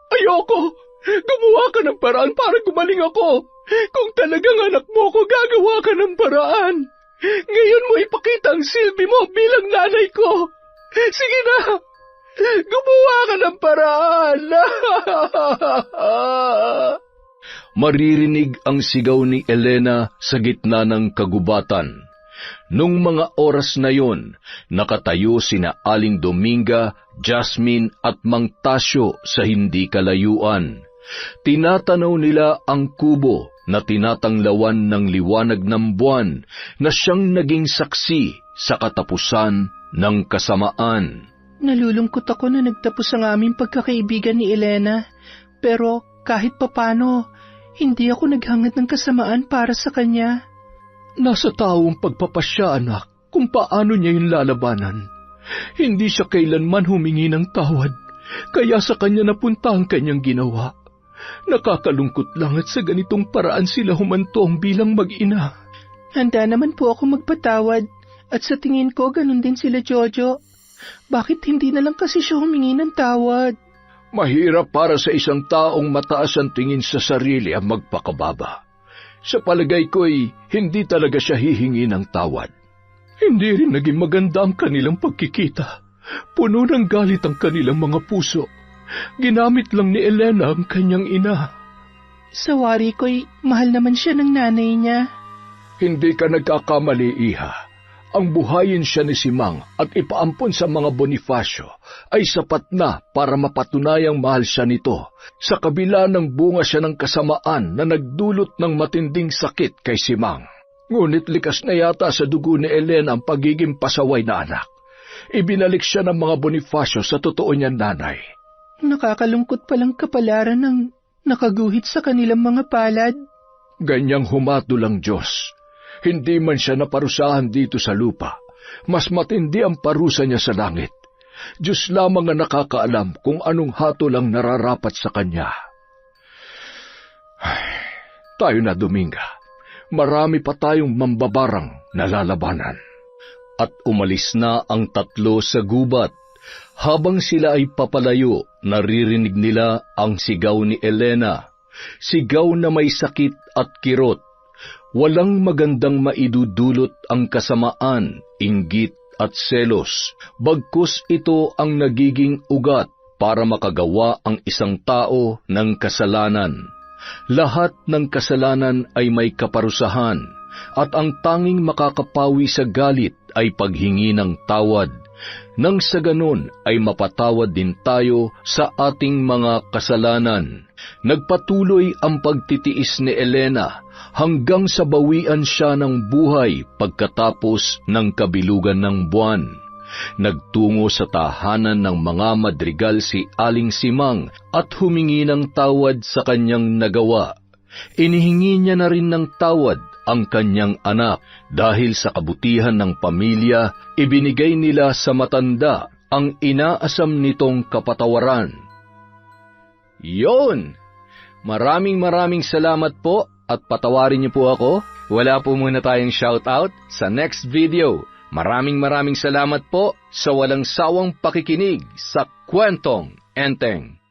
ayoko. Gumawa ka ng paraan para gumaling ako. Kung talagang anak mo ko, gagawa ka ng paraan. Ngayon mo ipakita ang silbi mo bilang nanay ko. Sige na, gumawa ka ng paraan. Maririnig ang sigaw ni Elena sa gitna ng kagubatan. Nung mga oras na yon, nakatayo sina Aling Dominga, Jasmine at Mang Tasyo sa hindi kalayuan. Tinatanaw nila ang kubo na tinatanglawan ng liwanag ng buwan na siyang naging saksi sa katapusan ng kasamaan. Nalulungkot ako na nagtapos ang aming pagkakaibigan ni Elena, pero kahit papano, hindi ako naghangad ng kasamaan para sa kanya. Nasa taong pagpapasya, anak, kung paano niya yung lalabanan. Hindi siya kailanman humingi ng tawad, kaya sa kanya napunta ang kanyang ginawa. Nakakalungkot lang at sa ganitong paraan sila humantong bilang mag-ina. Handa naman po ako magpatawad at sa tingin ko ganun din sila Jojo. Bakit hindi na lang kasi siya humingi ng tawad? Mahirap para sa isang taong mataas ang tingin sa sarili ang magpakababa. Sa palagay ko'y hindi talaga siya hihingi ng tawad. Hindi rin naging maganda ang kanilang pagkikita. Puno ng galit ang kanilang mga puso. Ginamit lang ni Elena ang kanyang ina. Sa wari ko'y mahal naman siya ng nanay niya. Hindi ka nagkakamali, Iha. Ang buhayin siya ni Simang at ipaampon sa mga Bonifacio ay sapat na para mapatunayang mahal siya nito, sa kabila ng bunga siya ng kasamaan na nagdulot ng matinding sakit kay Simang. Ngunit likas na yata sa dugo ni Elena ang pagiging pasaway na anak. Ibinalik siya ng mga Bonifacio sa totoo niyang nanay. Nakakalungkot palang kapalaran ng nakaguhit sa kanilang mga palad. Ganyang humatol ang Diyos. Hindi man siya naparusahan dito sa lupa, mas matindi ang parusa niya sa langit. Diyos lamang ang nakakaalam kung anong hatol ang nararapat sa kanya. Tayo na, Dominga. Marami pa tayong mambabarang na lalabanan. At umalis na ang tatlo sa gubat. Habang sila ay papalayo, naririnig nila ang sigaw ni Elena. Sigaw na may sakit at kirot. Walang magandang maidudulot ang kasamaan, inggit at selos, bagkus ito ang nagiging ugat para makagawa ang isang tao ng kasalanan. Lahat ng kasalanan ay may kaparusahan, at ang tanging makakapawi sa galit ay paghingi ng tawad. Nang sa ganon ay mapatawad din tayo sa ating mga kasalanan. Nagpatuloy ang pagtitiis ni Elena hanggang sa bawian siya ng buhay pagkatapos ng kabilugan ng buwan. Nagtungo sa tahanan ng mga madrigal si Aling Simang at humingi ng tawad sa kanyang nagawa. Inihingi niya na rin ng tawad ang kanyang anak dahil sa kabutihan ng pamilya, ibinigay nila sa matanda ang inaasam nitong kapatawaran. Yon! Maraming salamat po at patawarin niyo po ako. Wala po muna tayong shoutout sa next video. Maraming salamat po sa walang sawang pakikinig sa Kwentong Enteng.